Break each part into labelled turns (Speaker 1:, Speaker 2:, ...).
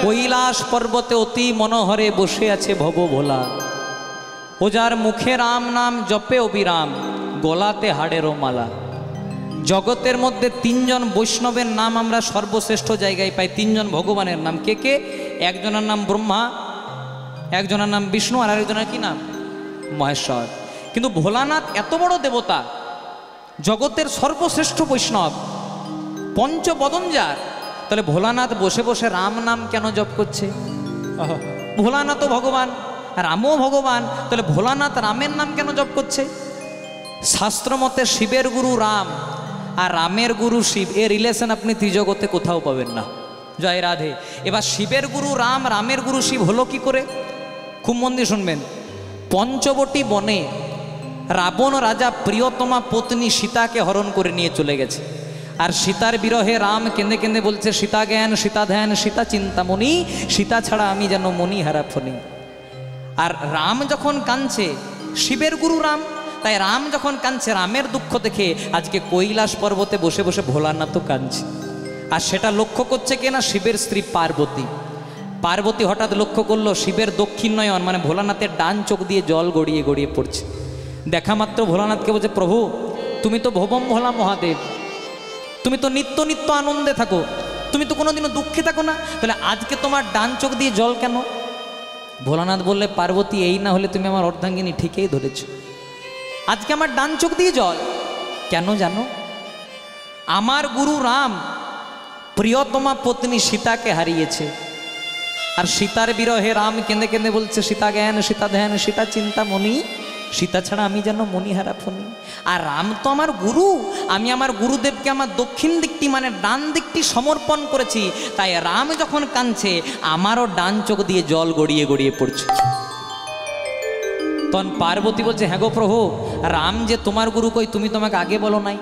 Speaker 1: কৈলাস পর্বতে অতি মনোহরে বসে আছে ভব ভোলা, ও যার মুখে রাম নাম জপে অবিরাম, গলাতে হাড়েরও মালা। জগতের মধ্যে তিনজন বৈষ্ণবের নাম আমরা সর্বশ্রেষ্ঠ জায়গায় পাই, তিনজন ভগবানের নাম। কে কে? একজনের নাম ব্রহ্মা, একজনের নাম বিষ্ণু, আর আরেকজনের কি নাম? মহেশ্বর। কিন্তু ভোলানাথ এত বড় দেবতা, জগতের সর্বশ্রেষ্ঠ বৈষ্ণব, পঞ্চবদন যার, তাহলে ভোলানাথ বসে বসে রাম নাম কেন জপ করছে? ভোলানাথও ভগবান, রামও ভগবান, তাহলে ভোলানাথ রামের নাম কেন জপ করছে? শাস্ত্র মতে শিবের গুরু রাম আর রামের গুরু শিব, এর রিলেশন আপনি ত্রিজগতে কোথাও পাবেন না। জয় রাধে। এবার শিবের গুরু রাম, রামের গুরু শিব হলো কি করে? খুব মন দিয়ে শুনবেন। পঞ্চবটী বনে রাবণ রাজা প্রিয়তমা পত্নী সীতাকে হরণ করে নিয়ে চলে গেছে, আর সীতার বিরহে রাম কেঁদে কেঁদে বলছে, সীতা জ্ঞান সীতা ধ্যান সীতা চিন্তামণি, সীতা ছাড়া আমি যেন মনি হারা ফণি। আর রাম যখন কাঁদছে, শিবের গুরু রাম, তাই রাম যখন কাঁদছে, রামের দুঃখ দেখে আজকে কৈলাস পর্বতে বসে বসে ভোলানাথও কাঁদছে। আর সেটা লক্ষ্য করছে কিনা? শিবের স্ত্রী পার্বতী। পার্বতী হঠাৎ লক্ষ্য করলো শিবের দক্ষিণ নয়ন মানে ভোলানাথের ডান চোখ দিয়ে জল গড়িয়ে গড়িয়ে পড়ছে। দেখা মাত্র ভোলানাথকে বলছে, প্রভু তুমি তো ভবম ভোলা মহাদেব, তুমি তো নিত্য নিত্য আনন্দে থাকো, তুমি তো কোনোদিনও দুঃখে থাকো না, তাহলে আজকে তোমার ডান চোখ দিয়ে জল কেন? ভোলানাথ বললে, পার্বতী এই না হলে তুমি আমার অর্ধাঙ্গিনী ঠিকই ধরেছ, আজকে আমার ডান চোখ দিয়ে জল কেন জানো? আমার গুরু রাম প্রিয়তমা পত্নী সীতাকে হারিয়েছে, আর সীতার বিরহে রাম কেঁদে কেঁদে বলছে, সীতা জ্ঞান সীতা ধ্যান সীতা চিন্তামণি, সীতা ছাড়া আমি যেন মণিহারা ফণি। আর রাম তো আমার গুরু, আমি আমার গুরুদেবকে আমার দক্ষিণ দিকটি মানে ডান দিকটি সমর্পণ করেছি, তাই রাম যখন কাঁদছে আমারও ডান চোখ দিয়ে জল গড়িয়ে গড়িয়ে পড়ছে। তখন পার্বতী বলছে, হ্যাঁ গো প্রভু, রাম যে তোমার গুরু, কই তুমি তোমাকে আগে বলো নাই?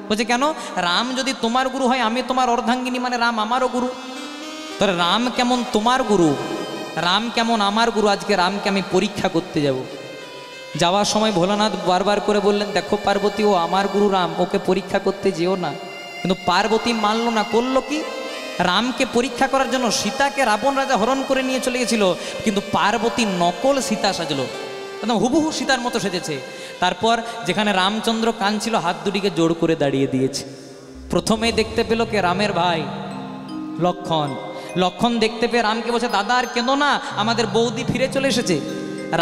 Speaker 1: বলছে, কেন? রাম যদি তোমার গুরু হয়, আমি তোমার অর্ধাঙ্গিনী মানে রাম আমারও গুরু, তাহলে রাম কেমন তোমার গুরু, রাম কেমন আমার গুরু, আজকে রামকে আমি পরীক্ষা করতে যাব। যাওয়ার সময় ভোলানাথ বারবার করে বললেন, দেখো পার্বতী, ও আমার গুরু রাম, ওকে পরীক্ষা করতে যেও না। কিন্তু পার্বতী মানল না, করলো কি? রামকে পরীক্ষা করার জন্য সীতাকে রাবণ রাজা হরণ করে নিয়ে চলে গেছিল, কিন্তু পার্বতী নকল সীতা সাজলো, একদম হুবহু সীতার মতো সেজেছে। তারপর যেখানে রামচন্দ্র কাঁদছিল, হাত দুটিকে জোড় করে দাঁড়িয়ে দিয়েছে। প্রথমেই দেখতে পেল কে? রামের ভাই লক্ষণ। লক্ষণ দেখতে পেয়ে রামকে বলছে, দাদা আর কেঁদো না, আমাদের বৌদি ফিরে চলে এসেছে।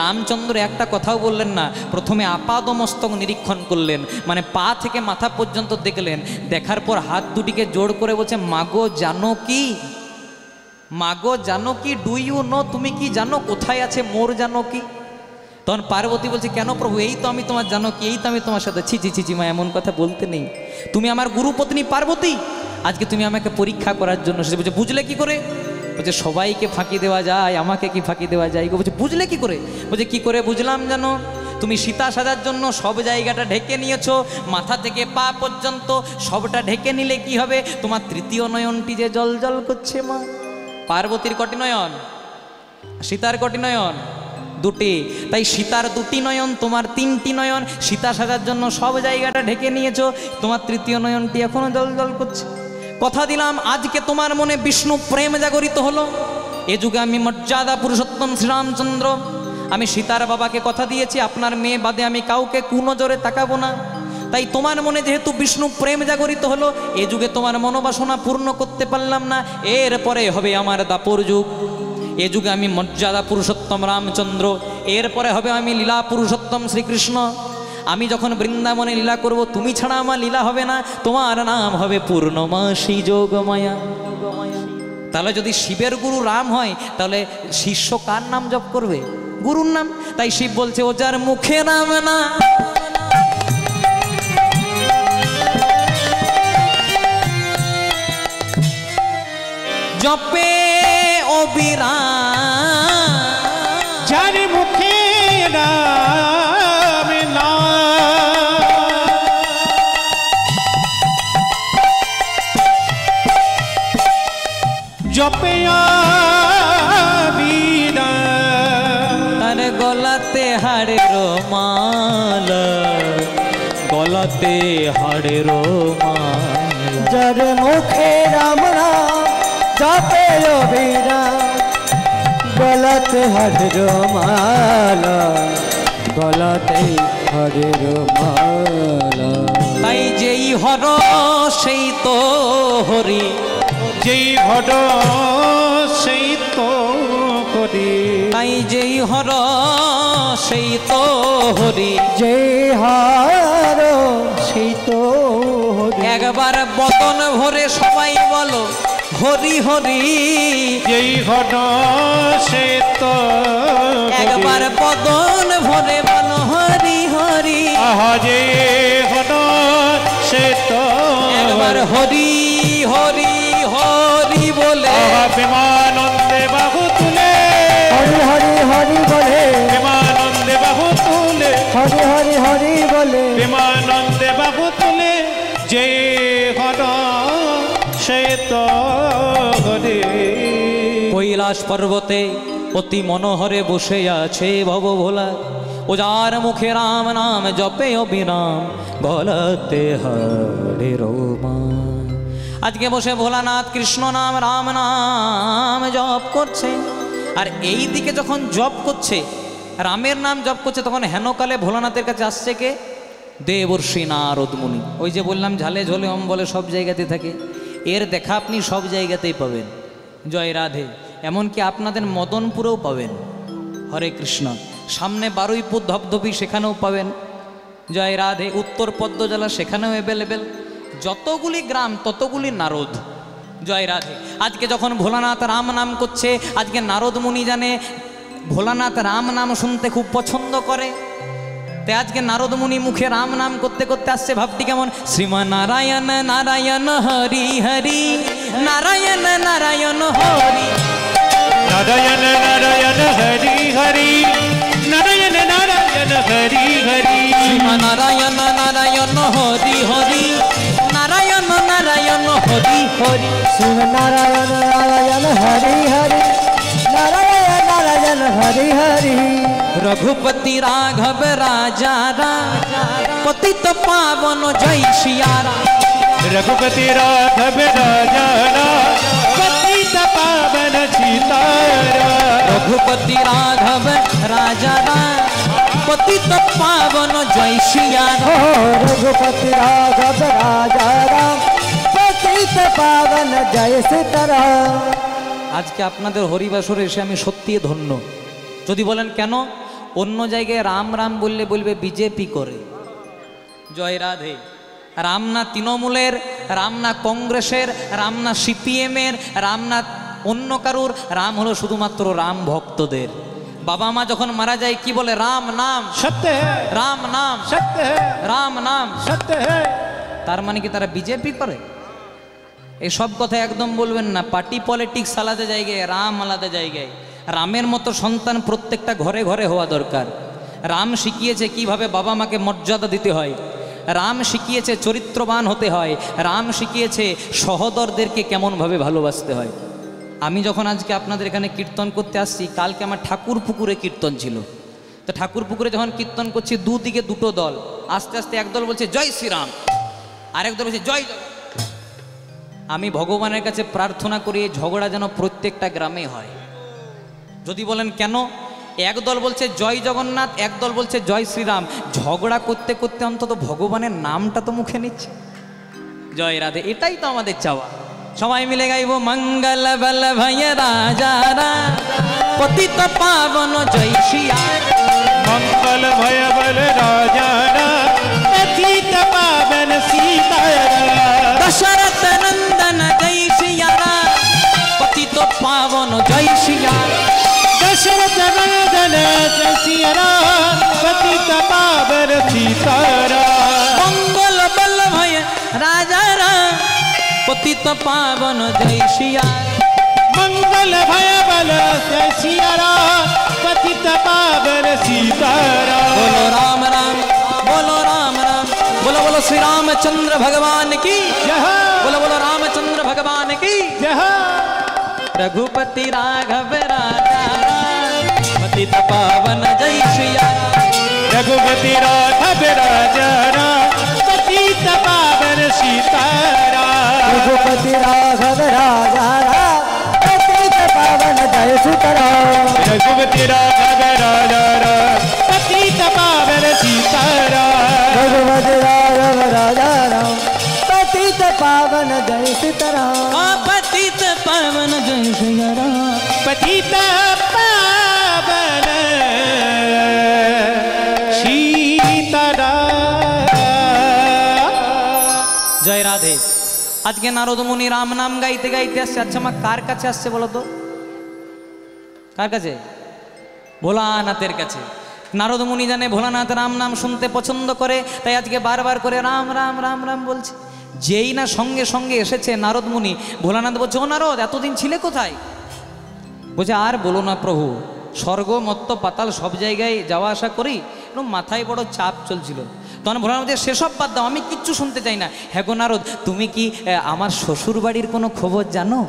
Speaker 1: রামচন্দ্র একটা কথাও বললেন না, প্রথমে আপাদমস্তক নিরীক্ষণ করলেন, মানে পা থেকে মাথা পর্যন্ত দেখলেন। দেখার পর হাত দুটিকে জোড় করে বলছে, মাগো জানো কি, মাগো জানো কি, ডু ইউ নো, তুমি কি জানো কোথায় আছে মোর জানো কি? তখন পার্বতী বলছে, কেন প্রভু, এই তো আমি তোমার জানো কি, এই তো আমি তোমার সাথে। ছি ছি ছি ছি মা, এমন কথা বলতে নেই, তুমি আমার গুরুপত্নী পার্বতী, আজকে তুমি আমাকে পরীক্ষা করার জন্য এসেছো। বলছে, বুঝলে কি করে? বলছে, সবাইকে ফাঁকি দেওয়া যায়, আমাকে কি ফাঁকি দেওয়া যায়? বলছে, বুঝলে কি করে? বলছে, কি করে বুঝলাম জানো? তুমি সীতা সাজার জন্য সব জায়গাটা ঢেকে নিয়েছো, মাথা থেকে পা পর্যন্ত সবটা ঢেকে নিলে কি হবে? তোমার তৃতীয় নয়নটি যে জল জল করছে মা। পার্বতীর কটি নয়ন? সীতার কটি নয়ন? দুটি। তাই সীতার দুটি নয়ন, তোমার তিনটি নয়ন। সীতা সাজার জন্য সব জায়গাটা ঢেকে নিয়েছো, তোমার তৃতীয় নয়নটি এখনো জল জল করছে। কথা দিলাম আজকে তোমার মনে বিষ্ণু প্রেম জাগরিত হলো। এ যুগে আমি মর্যাদা পুরুষোত্তম শ্রীরামচন্দ্র, আমি সীতার বাবাকে কথা দিয়েছি, আপনার মেয়ে বাদে আমি কাউকে কুনজরে তাকাবো না। তাই তোমার মনে যেহেতু বিষ্ণু প্রেম জাগরিত হলো, এ যুগে তোমার মনোবাসনা পূর্ণ করতে পারলাম না, এরপরে হবে আমার দাপর যুগ। এ যুগে আমি মর্যাদা পুরুষোত্তম রামচন্দ্র, এরপরে হবে আমি লীলা পুরুষোত্তম শ্রীকৃষ্ণ। আমি যখন বৃন্দাবনে লীলা করব, তুমি ছাড়া আমার লীলা হবে না, তোমার নাম হবে পূর্ণমাসী যোগমায়া। তাহলে যদি শিবের গুরু রাম হয়, তাহলে শিষ্য কার নাম জপ করবে? গুরুর নাম। তাই শিব বলছে, ও যার মুখে নাম না জপে অবিরাম,
Speaker 2: যার মুখে নাম না জপে অবিরাম,
Speaker 1: তার গলাতে হাড়ের মালা, গলাতে হাড়ের মালা।
Speaker 3: যার মুখে রাম নাম জপে অবিরাম, গলাতে হরির মালা, গলাতে হরির মালা।
Speaker 1: তাই যেই হর সেই তো হরি,
Speaker 2: যেই ঘট সেই তো করি,
Speaker 1: তাই যেই হর সেই তো হরি।
Speaker 3: যে হার সেই তো হরি।
Speaker 1: একবার বদন ভরে সবাই বলো হরি হরি।
Speaker 2: যেই ঘট সেই তো
Speaker 1: একবার বদন ভরে বলো হরি হরি।
Speaker 2: আহা যে ঘট সেই তো
Speaker 1: একবার হরি হরি হরি বলে
Speaker 2: আহা প্রেমানন্দে বাহু তুলে,
Speaker 3: হরি হরি হরি বলে,
Speaker 2: প্রেমানন্দে বাহু তুলে,
Speaker 3: হরি হরি হরি বলে,
Speaker 2: প্রেমানন্দে বাহু তুলে। যে ঘট সেই তো হরি।
Speaker 1: কৈলাস পর্বতে অতি মনোহরে বসে আছে ভব ভোলা, ও যার মুখে রাম নাম জপে অবিরাম, গলাতে হরে রোমা। আজকে বসে ভোলানাথ কৃষ্ণ নাম রাম নাম জপ করছে। আর এই দিকে যখন জপ করছে, রামের নাম জপ করছে, তখন হেনকালে ভোলানাথের কাছে আসছে কে? দেবর্ষি নারদ মুনি। ওই যে বললাম ঝালে ঝোলে ওম বলে সব জায়গাতে থাকে, এর দেখা আপনি সব জায়গাতেই পাবেন। জয় রাধে। এমনকি আপনাদের মদনপুরেও পাবেন। হরে কৃষ্ণ। সামনে বারুইপুর ধবধবি, সেখানেও পাবেন। জয় রাধে। উত্তর পদ্মজলা, সেখানেও অ্যাভেলেবেল। যতগুলি গ্রাম ততগুলি নারদ। জয় রাধে। আজকে যখন ভোলানাথ রাম নাম করছে, আজকে নারদ মুনি জানে ভোলানাথ রাম নাম শুনতে খুব পছন্দ করে। তাই আজকে নারদ মুনি মুখে রাম নাম করতে করতে আসছে, ভাবটি কেমন? শ্রীমান নারায়ণ নারায়ণ হরি হরি, নারায়ণ নারায়ণ হরি,
Speaker 2: নারায়ণ নারায়ণ হরি হরি, নারায়ণ নারায়ণ হরি হরি।
Speaker 1: শ্রীমান নারায়ণ নারায়ণ হরি হরি, নারায়ণ নারায়ণ হরি হরি।
Speaker 3: শ্রীনারায়ণ নারায়ণ হরি হরি, নারায়ণ নারায়ণ হরি হরি।
Speaker 1: रघुपति राघव राजा राजा, पतित पावन जय सिया राम।
Speaker 2: रघुपति राघव राजा पतित पावन सीतारा।
Speaker 1: रघुपति राघव राजा राम, पतित पावन जय सिया
Speaker 3: हो
Speaker 1: राम।
Speaker 3: रघुपति राघव राजा राम, पतित पावन जय सीताराम।
Speaker 1: আজকে আপনাদের হরিবাসরে এসে আমি সত্যি ধন্য। যদি বলেন কেন? অন্য জায়গায় রাম রাম বললে বলবে বিজেপি করে। জয় রাধে। রাম না তৃণমূলের, রাম না কংগ্রেসের, রাম না সিপিএমের, রাম না অন্য কারুর, রাম হলো শুধুমাত্র রাম ভক্তদের। বাবা মা যখন মারা যায় কি বলে? রাম নাম,
Speaker 2: सत्य है,
Speaker 1: রাম নাম,
Speaker 2: सत्य है,
Speaker 1: রাম নাম।
Speaker 2: सत्य है।
Speaker 1: তার মানে কি তারা বিজেপি করে? এসব কথা একদম বলবেন না। পার্টি পলিটিক্স আলাদা জায়গায়, রাম আলাদা জায়গায়। রামের মতো সন্তান প্রত্যেকটা ঘরে ঘরে হওয়া দরকার। রাম শিখিয়েছে কিভাবে বাবা মাকে মর্যাদা দিতে হয়, রাম শিখিয়েছে চরিত্রবান হতে হয়, রাম শিখিয়েছে সহোদরদেরকে কেমনভাবে ভালোবাসতে হয়। আমি যখন আজকে আপনাদের এখানে কীর্তন করতে আসছি, কালকে আমার ঠাকুর পুকুরে কীর্তন ছিল। তো ঠাকুর পুকুরে যখন কীর্তন করছি, দুদিকে দুটো দল। আস্তে আস্তে একদল বলছে জয় শ্রীরাম, আরেক দল বলছে জয় জগন্নাথ। আমি ভগবানের কাছে প্রার্থনা করি এই ঝগড়া যেন প্রত্যেকটা গ্রামে হয়। যদি বলেন কেন? একদল বলছে জয় জগন্নাথ, একদল বলছে জয় শ্রীরাম। ঝগড়া করতে করতে অন্তত ভগবানের নামটা তো মুখে নিচ্ছে। জয় রাধে। এটাই তো আমাদের চাওয়া। সবাই মিলে গাইব মঙ্গল বল ভয় রাজা রাম, পতিত পাবন জয় শ্রিয়া।
Speaker 2: मंगल भय बल राजा पतित पावन सीतारा।
Speaker 1: दशरथ नंदन जय श्रिया राम, पतित पावन जय श्रिया।
Speaker 2: दशरथ नंदन जय सिया राम, पतित पावन सीतारा।
Speaker 1: मंगल बल भय राजा राम, पतित पावन जय श्रिया।
Speaker 2: मंगल भय बल जय सिया राम, पतित पावन सीतारा।
Speaker 1: बोलो राम राम, बोलो राम राम, बोलो बोलो श्री रामचंद्र भगवान की
Speaker 2: जय।
Speaker 1: बोलो बोलो रामचंद्र भगवान की।
Speaker 2: जय।
Speaker 1: रघुपति राघव राजा राम, पतित पावन जय श्रिया।
Speaker 2: रघुपति राघव राजा पतित पावन सीतारा।
Speaker 3: रघुपति राघव राजा राम, पतित पावन जय सीताराम।
Speaker 2: रघुपति पतित पावन सीताराम।
Speaker 1: জয় রাধে। আজকে নারদ মুনি রাম নাম গাইতে গাইতে আসছে। আচ্ছা মা কার কাছে আসছে বলো তো? কার কাছে? ভোলানাথের কাছে। নারদ মুনি জানে ভোলানাথ রাম নাম শুনতে পছন্দ করে, তাই আজকে বারবার করে রাম রাম রাম রাম বলছে। যেই না সঙ্গে সঙ্গে এসেছে নারদ মুনি, ভোলানাথ বলছে, ও নারদ এতদিন ছিলে কোথায়? বলছে আর বলো না প্রভু, স্বর্গ মত্ত পাতাল সব জায়গায় যাওয়া আসা করি, এবং মাথায় বড় চাপ চলছিল। তখন ভোলানাথ বলছে সেসব বাদ দাও, আমি কিচ্ছু শুনতে চাই না। হ্যাঁ গো নারদ, তুমি কি আমার শ্বশুর বাড়ির কোনো খবর জানো?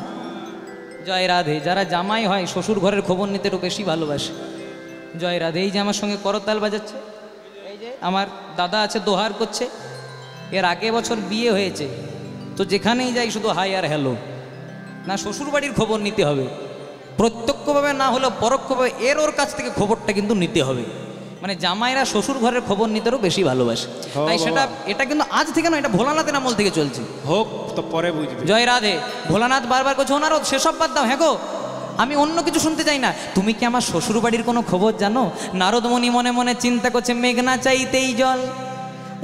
Speaker 1: জয় রাধে। যারা জামাই হয় শ্বশুর ঘরের খবর নিতে একটু বেশি ভালোবাসে। জয় রাধে। এই যে আমার সঙ্গে করতাল বাজাচ্ছে, এই যে আমার দাদা আছে দোহার করছে, এর আগে বছর বিয়ে হয়েছে, তো যেখানেই যাই শুধু হাই আর হ্যালো। না শ্বশুর বাড়ির খবর নিতে হবে, প্রত্যক্ষভাবে না হলেও পরোক্ষভাবে ওর কাছ থেকে খবরটা কিন্তু নিতে হবে। মানে জামাইরা শ্বশুর ঘরের খবর নিতেও বেশি ভালোবাসে। তাই সেটা এটা কিন্তু আজ থেকে না, এটা ভোলানাথের আমল থেকে চলছে।
Speaker 2: হোক তো পরে বুঝবে।
Speaker 1: জয় রাধে। ভোলানাথ বারবার করছে, ও নারদ সেসব বাদ দাও, হ্যাঁ গো আমি অন্য কিছু শুনতে চাই না, তুমি কি আমার শ্বশুর বাড়ির কোনো খবর জানো? নারদ মুনি মনে মনে চিন্তা করছে, মেঘনা চাইতেই জল,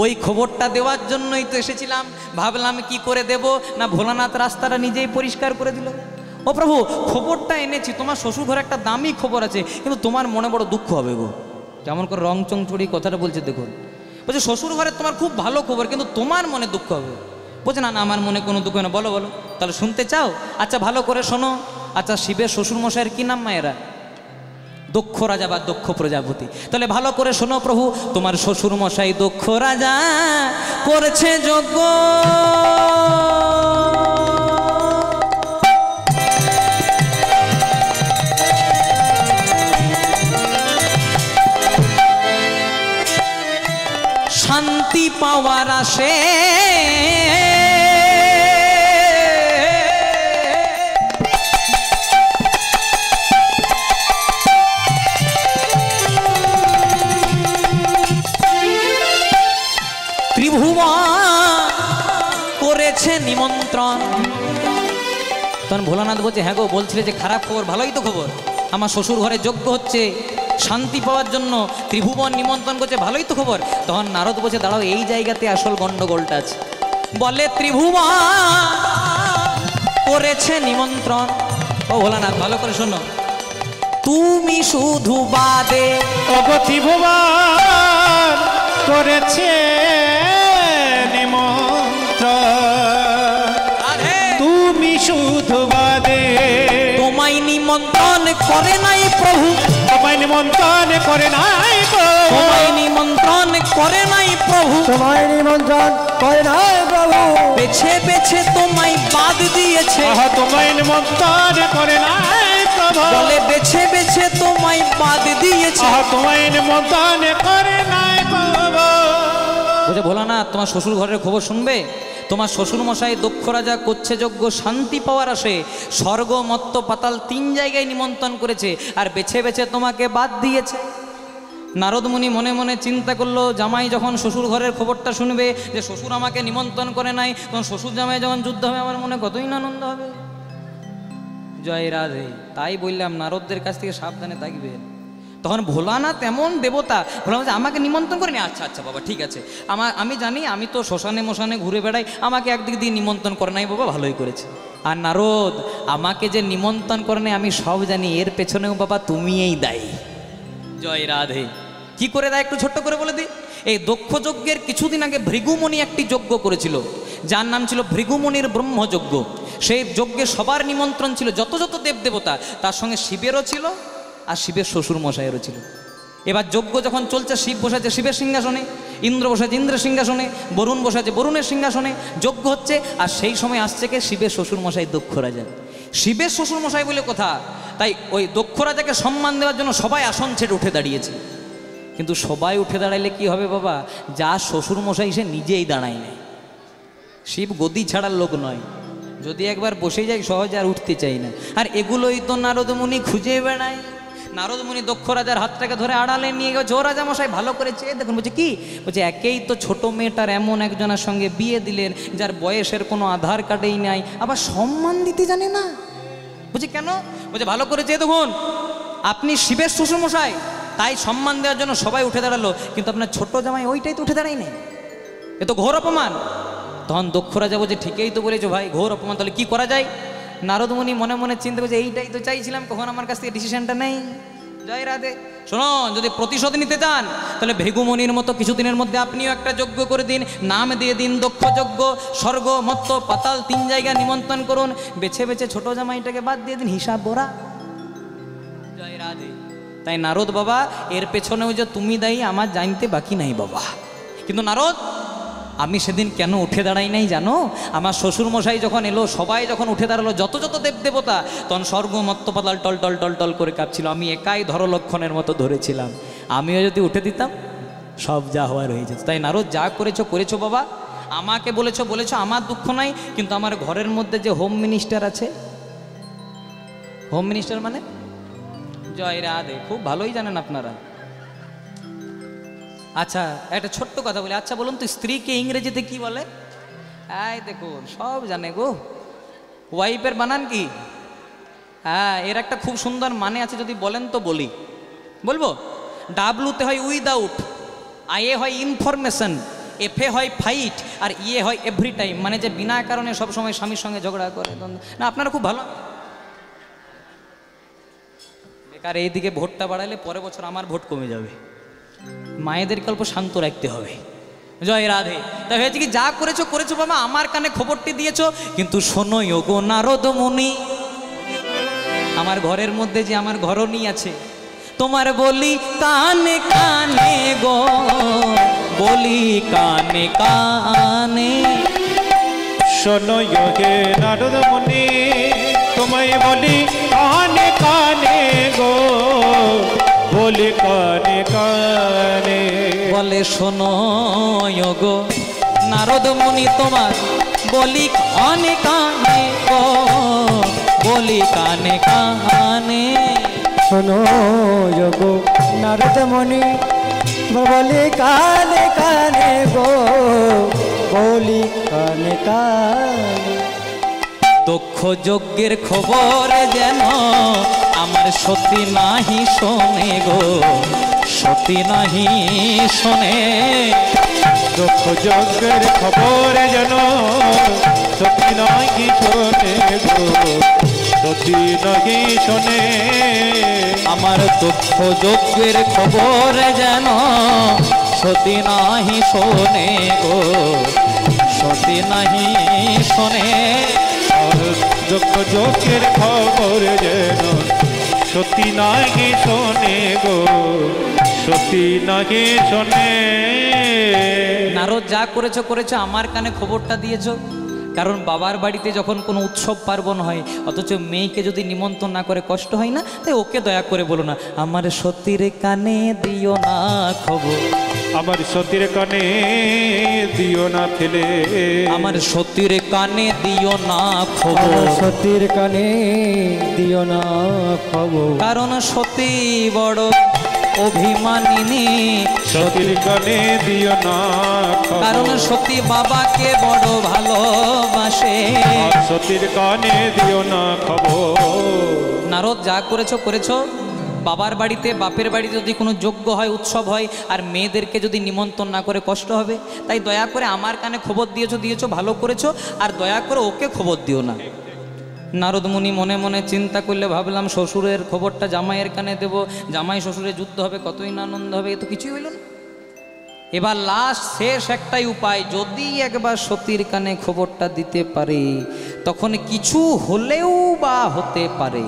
Speaker 1: ওই খবরটা দেওয়ার জন্যই তো এসেছিলাম। ভাবলাম কি করে দেব, না ভোলানাথ রাস্তাটা নিজেই পরিষ্কার করে দিল। ও প্রভু, খবরটা এনেছি, তোমার শ্বশুর ঘরে একটা দামি খবর আছে, কিন্তু তোমার মনে বড় দুঃখ হবে গো। কেমন করে রং চং চুড়ি কথাটা বলছে দেখুন। বলছে শ্বশুর ঘরে তোমার খুব ভালো খবর, কিন্তু তোমার মনে দুঃখ হবে। বলছে না না, আমার মনে কোনো দুঃখ না। বলো বলো, তাহলে শুনতে চাও? আচ্ছা ভালো করে শোনো। আচ্ছা শিবের শ্বশুর মশাইয়ের কি নাম মায়েরা? দক্ষ রাজা বা দক্ষ প্রজাপতি। তাহলে ভালো করে শোনো প্রভু, তোমার শ্বশুর মশাই দক্ষ রাজা করেছে যজ্ঞ। শান্তি পাওয়ার আসে করেছে নিমন্ত্রণ। তখন ভোলানাথ বলছে, হ্যাঁ গো বলছিলে যে খারাপ খবর, ভালোই তো খবর, আমার শ্বশুর ঘরে যজ্ঞ হচ্ছে শান্তি পাওয়ার জন্য, ত্রিভুবন নিমন্ত্রণ করছে, ভালোই তো খবর। তখন নারদ বলছে, দাঁড়াও এই জায়গাতে আসল গন্ডগোলটা আছে। বলে ত্রিভুবন করেছে নিমন্ত্রণ। ও ভোলানাথ ভালো করে শোনো, তুমি শুধু বাদে
Speaker 2: ত্রিভুবন করেছে তুমি শুধু বাদে,
Speaker 1: তোমায় নিমন্ত্রণ করে নাই প্রভু,
Speaker 2: তোমায় নিমন্ত্রণ করে নাই প্রভু,
Speaker 1: তোমায় নিমন্ত্রণ করে নাই প্রভু,
Speaker 3: তোমায় নিমন্ত্রণ করে নাই প্রভু,
Speaker 1: বেছে বেছে তোমায় বাদ দিয়েছে।
Speaker 2: তোমায় নিমন্ত্রণ করে নাই প্রভু,
Speaker 1: বলে বেছে বেছে তোমায় বাদ দিয়েছে।
Speaker 2: তোমায় নিমন্ত্রণ করে নাই প্রভু।
Speaker 1: বলছে ভোলানাথ, তোমার শ্বশুর ঘরের খবর শুনবে? তোমার শ্বশুর মশাই দক্ষ রাজা করছে যজ্ঞ শান্তি পাওয়ার আসে, স্বর্গ মত্ত পাতাল 3 জায়গায় নিমন্ত্রণ করেছে, আর বেছে বেছে তোমাকে বাদ দিয়েছে। নারদ মুনি মনে মনে চিন্তা করলো, জামাই যখন শ্বশুর ঘরের খবরটা শুনবে যে শ্বশুর আমাকে নিমন্ত্রণ করে নাই, তখন শ্বশুর জামাই যখন যুদ্ধ হবে আমার মনে কতই না আনন্দ হবে। জয় রাধে। তাই বললাম নারদদের কাছ থেকে সাবধানে থাকবে। তখন ভোলানাথ এমন দেবতা, ভোলানাথ আমাকে নিমন্ত্রণ করেনি। আচ্ছা আচ্ছা বাবা ঠিক আছে, আমি জানি, আমি তো শ্মশানে মশানে ঘুরে বেড়াই, আমাকে একদিক দিয়ে নিমন্ত্রণ করে নাই বাবা, ভালোই করেছে। আর নারদ, আমাকে যে নিমন্ত্রণ করে নাই আমি সব জানি, এর পেছনেও বাবা তুমিই দায়ী। জয় রাধে। কি করে দেয় একটু ছোট্ট করে বলে দিই। এই দক্ষ যজ্ঞের কিছুদিন আগে ভৃগুমণি একটি যজ্ঞ করেছিল, যার নাম ছিল ভৃগুমণির ব্রহ্মযজ্ঞ। সেই যজ্ঞে সবার নিমন্ত্রণ ছিল, যত যত দেবদেবতা, তার সঙ্গে শিবেরও ছিল আর শিবের শ্বশুর মশাইয়েরও ছিল। এবার যজ্ঞ যখন চলছে, শিব বসেছে শিবের সিংহাসনে, ইন্দ্র বসেছে ইন্দ্রের সিংহাসনে, বরুণ বসেছে বরুণের সিংহাসনে, যজ্ঞ হচ্ছে। আর সেই সময় আসছে কে? শিবের শ্বশুর মশাই দক্ষ রাজা। শিবের শ্বশুর মশাই বলে কথা, তাই ওই দক্ষ রাজাকে সম্মান দেওয়ার জন্য সবাই আসন ছেড়ে উঠে দাঁড়িয়েছে। কিন্তু সবাই উঠে দাঁড়াইলে কি হবে বাবা, যা শ্বশুর মশাই সে নিজেই দাঁড়ায় নেয়। শিব গদি ছাড়ার লোক নয়, যদি একবার বসে যায় সহজে আর উঠতে চাই না। আর এগুলোই তো নারদ মুনি খুঁজে বেড়ায়। নারদ মুনি দক্ষ রাজার হাতটাকে ধরে আড়ালে নিয়ে গেছে, ও রাজা মশাই ভালো করে চেয়ে দেখুন। বলছে কি? বলছে একেই তো ছোট মেয়েটার এমন একজনের সঙ্গে বিয়ে দিলেন যার বয়সের কোনো আধার কার্ডেই নাই, আবার সম্মান দিতে জানে না। বলছি কেন? বলছে ভালো করে চেয়ে দেখুন, আপনি শিবের শ্বশুরমশাই, তাই সম্মান দেওয়ার জন্য সবাই উঠে দাঁড়ালো, কিন্তু আপনার ছোট জামাই ওইটাই তো উঠে দাঁড়াই নেই, এ তো ঘোর অপমান। তখন দক্ষ রাজা বলছে ঠিকই তো বলেছো ভাই, ঘোর অপমান, তাহলে কি করা যায়? নারদমুনি মনে মনে চিন্তা করছে এইটাই তো চাইছিলাম, কখন আমার কাছ থেকে ডিসিশনটা নেই। জয় রাধে। শুনুন, যদি প্রতিশোধ নিতে চান তাহলে ভৃগুমণির মতো কিছুদিনের মধ্যে আপনিও একটা যজ্ঞ করে দিন, নাম দিয়ে দিন দক্ষ যজ্ঞ, স্বর্গ মর্ত্য পাতাল 3 জায়গায় নিমন্ত্রণ করুন, বেছে বেছে ছোট জামাইটাকে বাদ দিয়ে দিন, হিসাব ভরা। জয় রাধে। তাই নারদ বাবা, এর পেছনেও যে তুমি দায়ী আমার জানতে বাকি নাই বাবা। কিন্তু নারদ, আমি সেদিন কেন উঠে দাঁড়াই নাই জানো? আমার শ্বশুরমশাই যখন এলো, সবাই যখন উঠে দাঁড়ালো, যত যত দেবদেবতা, তখন স্বর্গ মত্ত পাতাল টল টল টল টল করে কাঁপছিল, আমি একাই ধরলক্ষণের মতো ধরেছিলাম। আমিও যদি উঠে দিতাম, সব যা হওয়ার হয়ে যেত। তাই নারদ, যা করেছো করেছো বাবা, আমাকে বলেছো বলেছো, আমার দুঃখ নাই, কিন্তু আমার ঘরের মধ্যে যে হোম মিনিস্টার আছে, হোম মিনিস্টার মানে জয় রাধে, খুব ভালোই জানেন আপনারা। আচ্ছা একটা ছোট্ট কথা বলি, আচ্ছা বলুন তো স্ত্রীকে ইংরেজিতে কি বলে? এই দেখুন সব জানে গো, ওয়াইফের বানান কি? হ্যাঁ, এর একটা খুব সুন্দর মানে আছে, যদি বলেন তো বলি। বলবো? ডাব্লুতে হয় উইদাউট, আইএ হয় ইনফরমেশন, এফে হয় ফাইট, আর ইয়ে হয় এভরি টাইম, মানে যে বিনা কারণে সবসময় স্বামীর সঙ্গে ঝগড়া করে। না আপনারা খুব ভালো, বেকার এইদিকে ভোটটা বাড়ালে পরের বছর আমার ভোট কমে যাবে। মায়েদেরকে অল্প শান্ত রাখতে হবে। জয় রাধে। তা হয়েছে কি, যা করেছো করেছো বাবা, আমার কানে খবরটি দিয়েছো, কিন্তু শোনো গো নারদ মুনি, আমার ঘরের মধ্যে যে আমার ঘরণী আছে, তোমার বলি কানে কানে গো, বলি কানে কানে।
Speaker 2: শোনো যোগে নারদ মুনি, তোমায় বলি কানে কানে গো, বলি কানে কানে।
Speaker 1: বলে শোনো গো নারদ মুনি, তোমার বলি কানে কানে গো, বলি কানে কানে।
Speaker 3: শোনো যোগো নারদ মুনি, বলি কানে কানে গো, বলি কানে কানে।
Speaker 1: দক্ষ যজ্ঞের খবর যেন আমার সতী নাহি শোনে গো, সতী নাহি শোনে।
Speaker 2: দক্ষ যজ্ঞের খবর যেন সতী নাহি শোনে গো, সতী নাহি শোনে।
Speaker 1: আমার দক্ষ যজ্ঞের খবর যেন সতী নাহি শোনে গো, সতী নাহি শোনে।
Speaker 2: দক্ষ যজ্ঞের খবর যেন সতী নাহি শোনে গো, সতী নাহি শোনে।
Speaker 1: নারদ, যা করেছো করেছো, আমার কানে খবরটা দিয়েছো, কারণ বাবার বাড়িতে যখন কোনো উৎসব পার্বণ হয়, অথচ মেয়েকে যদি নিমন্ত্রণ না করে কষ্ট হয় না, তাই ওকে দয়া করে বলো না, আমার সতীর কানে দিও না খবর,
Speaker 2: আমার সতীর কানে দিও না ফেলে,
Speaker 1: আমার সতীর কানে দিও না খবর,
Speaker 3: সতীর কানে দিও না খবর,
Speaker 1: কারণ সতী বড় অভিমানিনী,
Speaker 2: সতীর কানে দিও না খবর,
Speaker 1: কারণ সতী বাবাকে বড় ভালোবাসে।
Speaker 2: সতীর কানে দিও না খবর।
Speaker 1: নারদ, যা করেছো করেছো, বাবার বাড়িতে বাপের বাড়িতে যদি কোনো যজ্ঞ হয়, উৎসব হয়, আর মেয়েদেরকে যদি নিমন্ত্রণ না করে কষ্ট হবে, তাই দয়া করে আমার কানে খবর দিয়েছো দিয়েছো, ভালো করেছো, আর দয়া করে ওকে খবর দিও না। নারদ মুনি মনে মনে চিন্তা করলে, ভাবলাম শ্বশুরের খবরটা জামাইয়ের কানে দেব, জামাই শ্বশুরের যুদ্ধ হবে, কতই না আনন্দ হবে, এ তো কিছুই হইল না। এবার লাস্ট শেষ একটাই উপায়, যদি একবার সতীর কানে খবরটা দিতে পারে, তখন কিছু হলেও বা হতে পারে।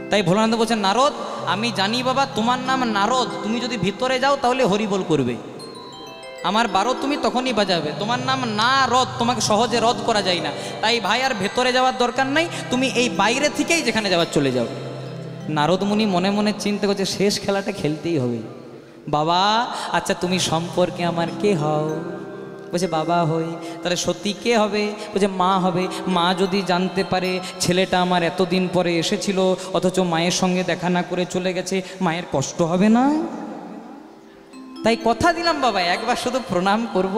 Speaker 1: তাই ভোলানন্দ বলছেন, নারদ আমি জানি বাবা তোমার নাম নারদ, তুমি যদি ভিতরে যাও তাহলে হরিবোল করবে, আমার 12 তুমি তখনই বাজাবে, তোমার নাম না রদ, তোমাকে সহজে রদ করা যায় না, তাই ভাই আর ভেতরে যাওয়ার দরকার নাই, তুমি এই বাইরে থেকেই যেখানে যাওয়ার চলে যাও। নারদ মুনি মনে মনে চিন্তা করছে, শেষ খেলাটা খেলতেই হবে। বাবা আচ্ছা তুমি সম্পর্কে আমার কে হও? বলছে বাবা হই। তাহলে সত্যি কে হবে? বলছে মা হবে। মা যদি জানতে পারে ছেলেটা আমার এতদিন পরে এসেছিল, অথচ মায়ের সঙ্গে দেখা না করে চলে গেছে, মায়ের কষ্ট হবে না? তাই কথা দিলাম বাবা, একবার শুধু প্রণাম করব,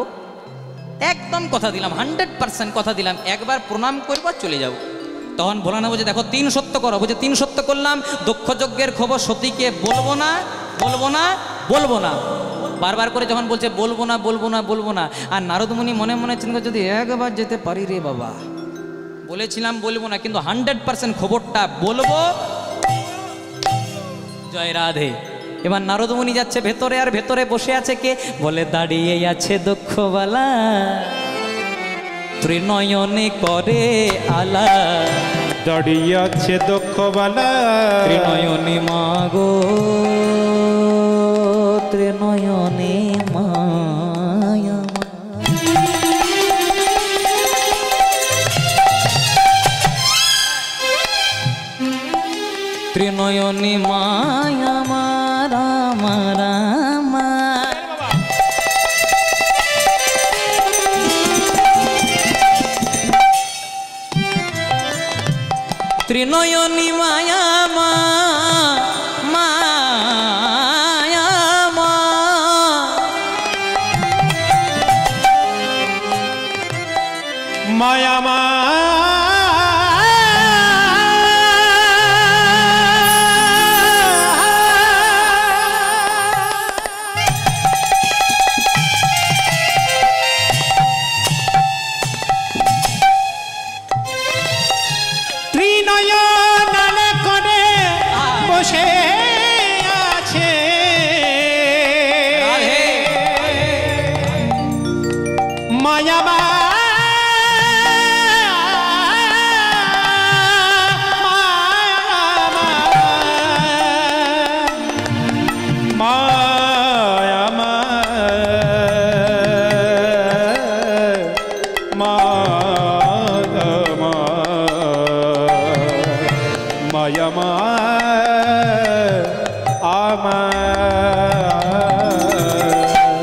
Speaker 1: একদম কথা দিলাম, 100% কথা দিলাম, একবার প্রণাম করবো আর চলে যাব। তখন ভোলানাথ বলছে দেখো 3 সত্য করো। বলছে 3 সত্য করলাম, দক্ষ যজ্ঞের খবর সতীকে বলবো না বলবো না বলবো না। বারবার করে যখন বলছে বলবো না বলবো না বলবো না, আর নারদমুনি মনে মনে চিন্তা যদি একবার যেতে পারি রে বাবা, বলেছিলাম বলবো না কিন্তু 100% খবরটা বলবো। জয় রাধে। এবার নারদমুনি যাচ্ছে ভেতরে, আর ভেতরে বসে আছে কে? বলে দাঁড়িয়ে আছে দক্ষবালা, ত্রিনয়নে করে আলা,
Speaker 2: দাঁড়িয়ে আছে দক্ষবালা,
Speaker 1: ত্রিনয়নে মাগো, ত্রিনয়নে মায়া, ত্রিনয়নে মায়া মারা মারা মা। ত্রিনয়নী মায়া মা মায়া মা,
Speaker 2: মায়া মা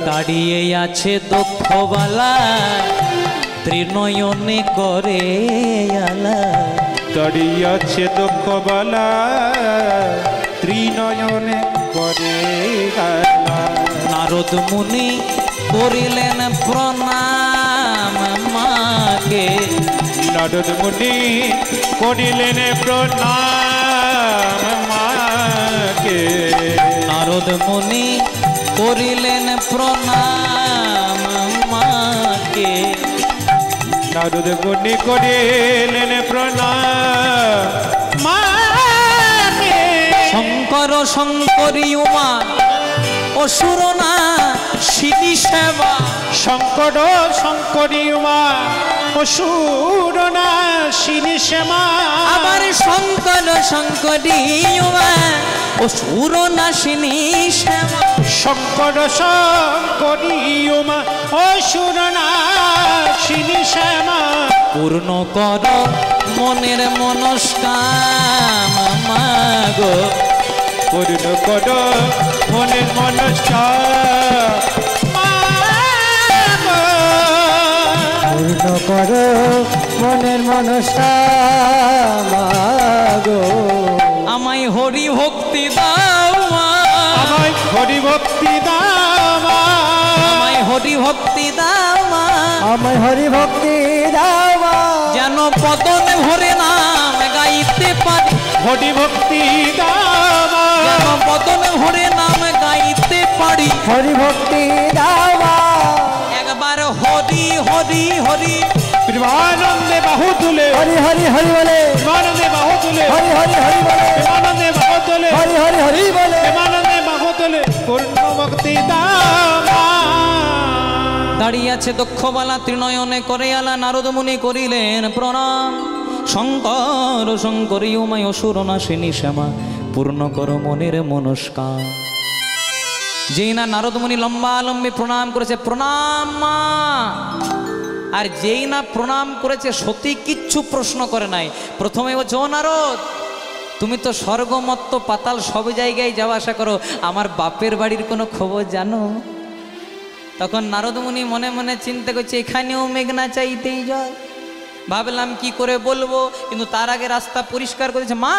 Speaker 1: দাঁড়িয়ে আছে দক্ষবালা, ত্রিনয়নে করে আলা,
Speaker 2: দাঁড়িয়ে আছে দক্ষবালা, ত্রিনয়নে করে আলা।
Speaker 1: নারদ মুনি করিলেন প্রণাম মাকে,
Speaker 2: নারদ মুনি করিলেন প্রণাম মাকে,
Speaker 1: নারদ মুনি করিলেন প্রণাম মাকে,
Speaker 2: নারদ মুনি করিলেন প্রণাম মাকে।
Speaker 1: শঙ্কর শঙ্করী উমা অসুর না শিবি সেবা,
Speaker 2: শঙ্কর শঙ্করী উমা অসুর না শিবি সেবা,
Speaker 1: আবার শঙ্কর শঙ্করী উমা অসুর না শিনি সেবা,
Speaker 2: শঙ্কর শঙ্করী উমা অসুর না শিবি সেবা।
Speaker 1: পূর্ণ কর মনের মনস্কাম মাগো,
Speaker 2: পূর্ণ কর মনের মনস্কার,
Speaker 3: পূর্ণ করো মনের মনস্কামনা,
Speaker 1: আমায় হরি ভক্তি দাও মা,
Speaker 2: আমায় হরি ভক্তি দাও মা,
Speaker 1: আমায় হরি ভক্তি দাও মা,
Speaker 3: আমায় হরি ভক্তি দাও,
Speaker 1: যেন পদনে ভরে নাম গাইতে পারি,
Speaker 2: হরি ভক্তি দাও মা,
Speaker 1: যেন পদনে ভরে নাম গাইতে পারি,
Speaker 3: হরি ভক্তি দাও,
Speaker 1: একবার হরি হরি হরি,
Speaker 2: প্রেমানন্দে বাহু তুলে,
Speaker 3: হরি হরি হরি বলে,
Speaker 2: প্রেমানন্দে বাহু তুলে,
Speaker 3: হরি হরি হরি বলে,
Speaker 2: প্রেমানন্দে বাহু তুলে,
Speaker 3: হরি হরি হরি বলে,
Speaker 2: প্রেমানন্দে বাহু তুলে, পূর্ণ ভক্তি দাও মা।
Speaker 1: দাঁড়িয়ে আছে দক্ষবালা, ত্রিনয়নে করে আলা, নারদ মুনি করিলেন প্রণাম। শঙ্কর শঙ্করী উমায় অসুর নাশিনী শ্যামা, পূর্ণ কর মনের মনস্কার। যেই না নারদ মুনি লম্বালম্বী প্রণাম করেছে, প্রণাম মা, আর যেই না প্রণাম করেছে সতী কিচ্ছু প্রশ্ন করে নাই। প্রথমে বলছে ও নারদ, তুমি তো স্বর্গমত্ত পাতাল সব জায়গায় যাওয়া আসা করো, আমার বাপের বাড়ির কোনো খবর জানো? তখন নারদ মুনি মনে মনে চিন্তা করছে এখানেও মেঘনা চাইতেই জল। ভাবলাম কি করে বলবো, কিন্তু তার আগে রাস্তা পরিষ্কার করেছে। মা,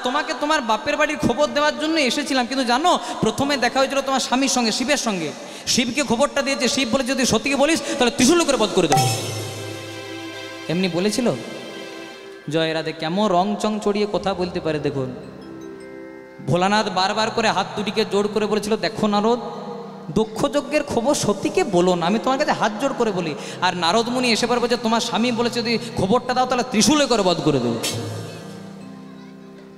Speaker 1: তোমাকে তোমার বাপের বাড়ির খবর দেওয়ার জন্য এসেছিলাম, কিন্তু জানো প্রথমে দেখা হয়েছিল তোমার স্বামীর সঙ্গে, শিবের সঙ্গে। শিবকে খবরটা দিয়েছে, শিব বলে যদি সতীকে বলিস তাহলে ত্রিশূল করে বধ করে দেবো। এমনি বলেছিল? জয় রাধে, কেমন রং চং চড়িয়ে কথা বলতে পারে দেখুন। ভোলানাথ বারবার করে হাত দুটিকে জোর করে বলেছিল, দেখো নারদ, দক্ষ যজ্ঞের খবর সত্যিকে বলো না, আমি তোমার কাছে হাত জোর করে বলি। আর নারদ মুনি এসে পারবো যে তোমার স্বামী বলেছে যদি খবরটা দাও তাহলে ত্রিশূলে করে বধ করে দেবো।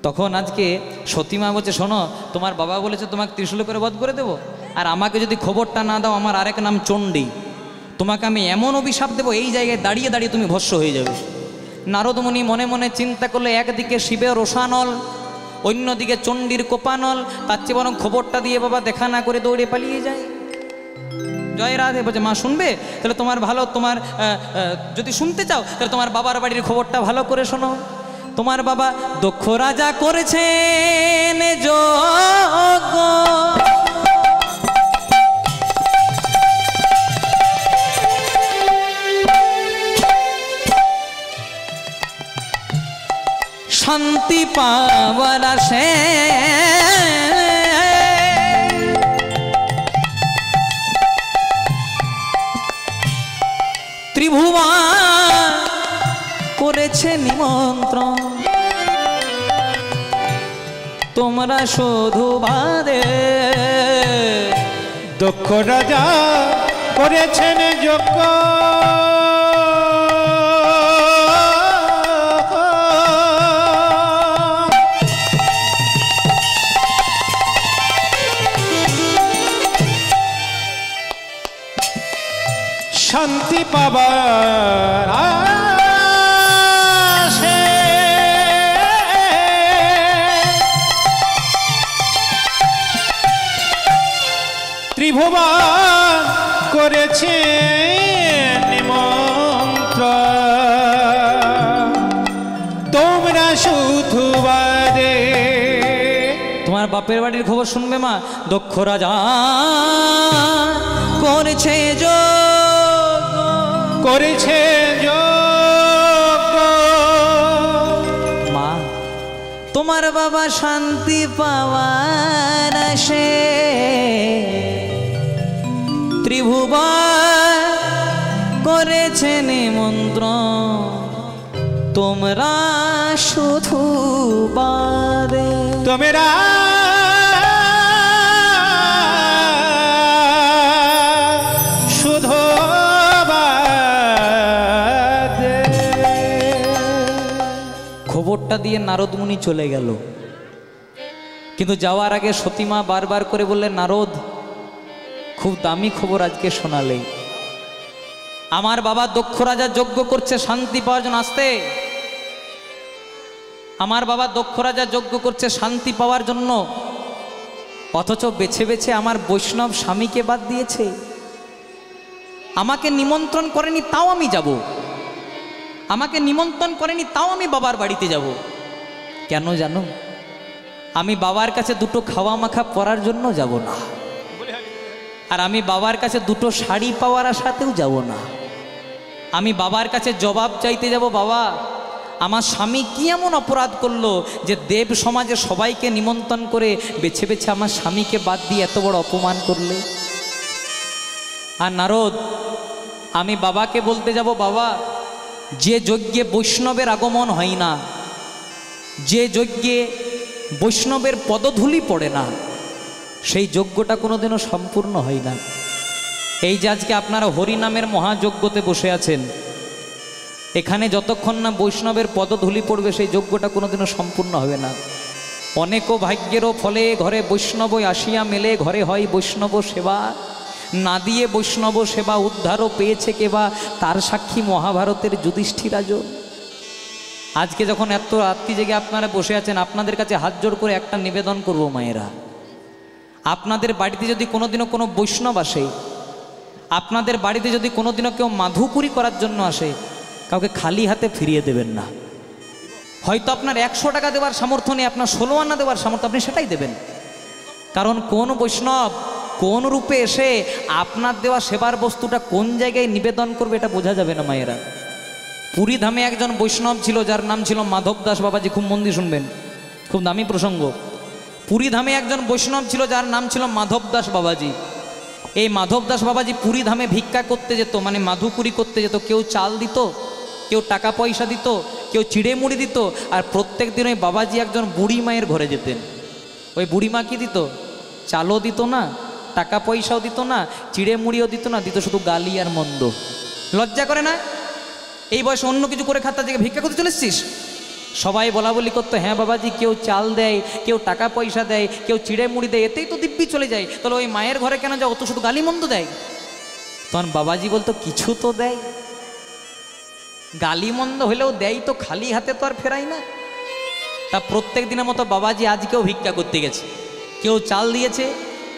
Speaker 1: তখন আজকে সতীমা বলছে, শোনো, তোমার বাবা বলেছে তোমাকে ত্রিশূলে করে বধ করে দেবো, আর আমাকে যদি খবরটা না দাও, আমার আরেক নাম চণ্ডী, তোমাকে আমি এমন অভিশাপ দেবো এই জায়গায় দাঁড়িয়ে দাঁড়িয়ে তুমি ভস্ম হয়ে যাবে। নারদমুনি মনে মনে চিন্তা করলে, একদিকে শিবের রোষানল, অন্যদিকে চণ্ডীর কোপানল, তার চেয়ে বরং খবরটা দিয়ে বাবা দেখা না করে দৌড়ে পালিয়ে যায়। জয় রাধে বলছে, মা শুনবে? তাহলে তোমার ভালো, তোমার যদি শুনতে চাও তাহলে তোমার বাবার বাড়ির খবরটা ভালো করে শোনো। তোমার বাবা দক্ষ রাজা করেছেন যজ্ঞ, শান্তি পাওয়ার আসে ত্রিভুবন করেছে নিমন্ত্রণ, তোমরা শুধু বাদে।
Speaker 2: দক্ষ রাজা করেছেন যজ্ঞ, শান্তি পাবার আশে ত্রিভুবন করেছে নিমন্ত্রণ, তোমরা শুধু বাদে।
Speaker 1: তোমার বাপের বাড়ির খবর শুনবে মা, দক্ষ রাজা করেছে
Speaker 2: করেছে যজ্ঞ,
Speaker 1: মা তোমার বাবা শান্তি পাওয়ার আসে ত্রিভুবন করেছে নিমন্ত্রণ, তোমরা শুধু বাদে।
Speaker 2: তোমরা শুধু বাদে।
Speaker 1: খবরটা দিয়ে নারদ মুনি চলে গেল, কিন্তু যাওয়ার আগে সতীমা বারবার করে বললেন, নারদ খুব দামি খবর আজকে শোনালে, আমার বাবা দক্ষ রাজা যজ্ঞ করছে শান্তি পাওয়ার জন্য। আসতে, আমার বাবা দক্ষ রাজা যজ্ঞ করছে শান্তি পাওয়ার জন্য, অথচ বেছে বেছে আমার বৈষ্ণব স্বামীকে বাদ দিয়েছে, আমাকে নিমন্ত্রণ করেনি তাও আমি যাব, আমাকে নিমন্ত্রণ করেনি তাও আমি বাবার বাড়িতে যাব। কেন জানো? আমি বাবার কাছে দুটো খাওয়া মাখা পরার জন্য যাব না, আর আমি বাবার কাছে দুটো শাড়ি পাওয়ার আশাতেও যাব না, আমি বাবার কাছে জবাব চাইতে যাব, বাবা আমার স্বামী কি এমন অপরাধ করলো যে দেব সমাজে সবাইকে নিমন্ত্রণ করে বেছে বেছে আমার স্বামীকে বাদ দিয়ে এত বড় অপমান করলে। আর নারদ, আমি বাবাকে বলতে যাব, বাবা যে যজ্ঞে বৈষ্ণবের আগমন হয় না, যে যজ্ঞে বৈষ্ণবের পদধূলি পড়ে না, সেই যজ্ঞটা কোনোদিনও সম্পূর্ণ হয় না। এই যে আজকে আপনারা হরিনামের মহাযজ্ঞতে বসে আছেন, এখানে যতক্ষণ না বৈষ্ণবের পদধূলি পড়বে সেই যজ্ঞটা কোনোদিনও সম্পূর্ণ হবে না। অনেকও ভাগ্যেরও ফলে ঘরে বৈষ্ণব আসিয়া মেলে, ঘরে হয় বৈষ্ণব সেবা, না দিয়ে বৈষ্ণব সেবা উদ্ধারও পেয়েছে কেবা, তার সাক্ষী মহাভারতের যুধিষ্ঠিরাজন। আজকে যখন এত রাত্রি জেগে আপনারা বসে আছেন, আপনাদের কাছে হাত জোড় করে একটা নিবেদন করব, মায়েরা, আপনাদের বাড়িতে যদি কোনোদিনও কোনো বৈষ্ণব আসে, আপনাদের বাড়িতে যদি কোনোদিনও কেউ মাধুকুরি করার জন্য আসে, কাউকে খালি হাতে ফিরিয়ে দেবেন না। হয়তো আপনার 100 টাকা দেওয়ার সামর্থ্য নেই, আপনার 16 আনা দেওয়ার সামর্থ্য, আপনি সেটাই দেবেন। কারণ কোন বৈষ্ণব কোন রূপে এসে আপনার দেওয়া সেবার বস্তুটা কোন জায়গায় নিবেদন করবে এটা বোঝা যাবে না মায়েরা। পুরী ধামে একজন বৈষ্ণব ছিল যার নাম ছিল মাধব দাস বাবাজি, খুব মন দিয়ে শুনবেন, খুব দামি প্রসঙ্গ। পুরী ধামে একজন বৈষ্ণব ছিল যার নাম ছিল মাধব দাস বাবাজি। এই মাধব দাস বাবাজি পুরী ধামে ভিক্ষা করতে যেত, মানে মাধুকুরি করতে যেত। কেউ চাল দিত, কেউ টাকা পয়সা দিত, কেউ চিড়ে মুড়ি দিত। আর প্রত্যেক দিন ওই বাবাজি একজন বুড়ি মায়ের ঘরে যেতেন। ওই বুড়ি মা কি দিত? চালও দিত না, টাকা পয়সাও দিত না, চিড়ে মুড়িও দিত না, দিত শুধু গালি আর মন্দ। লজ্জা করে না? এই বয়সে অন্য কিছু করে খাতা থেকে ভিক্ষা করতে চলে এসছিস? সবাই বলা বলি করতো, হ্যাঁ বাবাজি, কেউ চাল দেয়, কেউ টাকা পয়সা দেয়, কেউ চিড়ে মুড়ি দেয়, এতেই তো দিব্যি চলে যায়। তাহলে ওই মায়ের ঘরে কেন যাও? তো শুধু গালি মন্দ দেয়। তখন বাবাজি বলতো, কিছু তো দেয়, গালি মন্দ হলেও দেয় তো, খালি হাতে তো আর ফেরাই না। তা প্রত্যেক দিনের মতো বাবাজি আজকেও ভিক্ষা করতে গেছে। কেউ চাল দিয়েছে,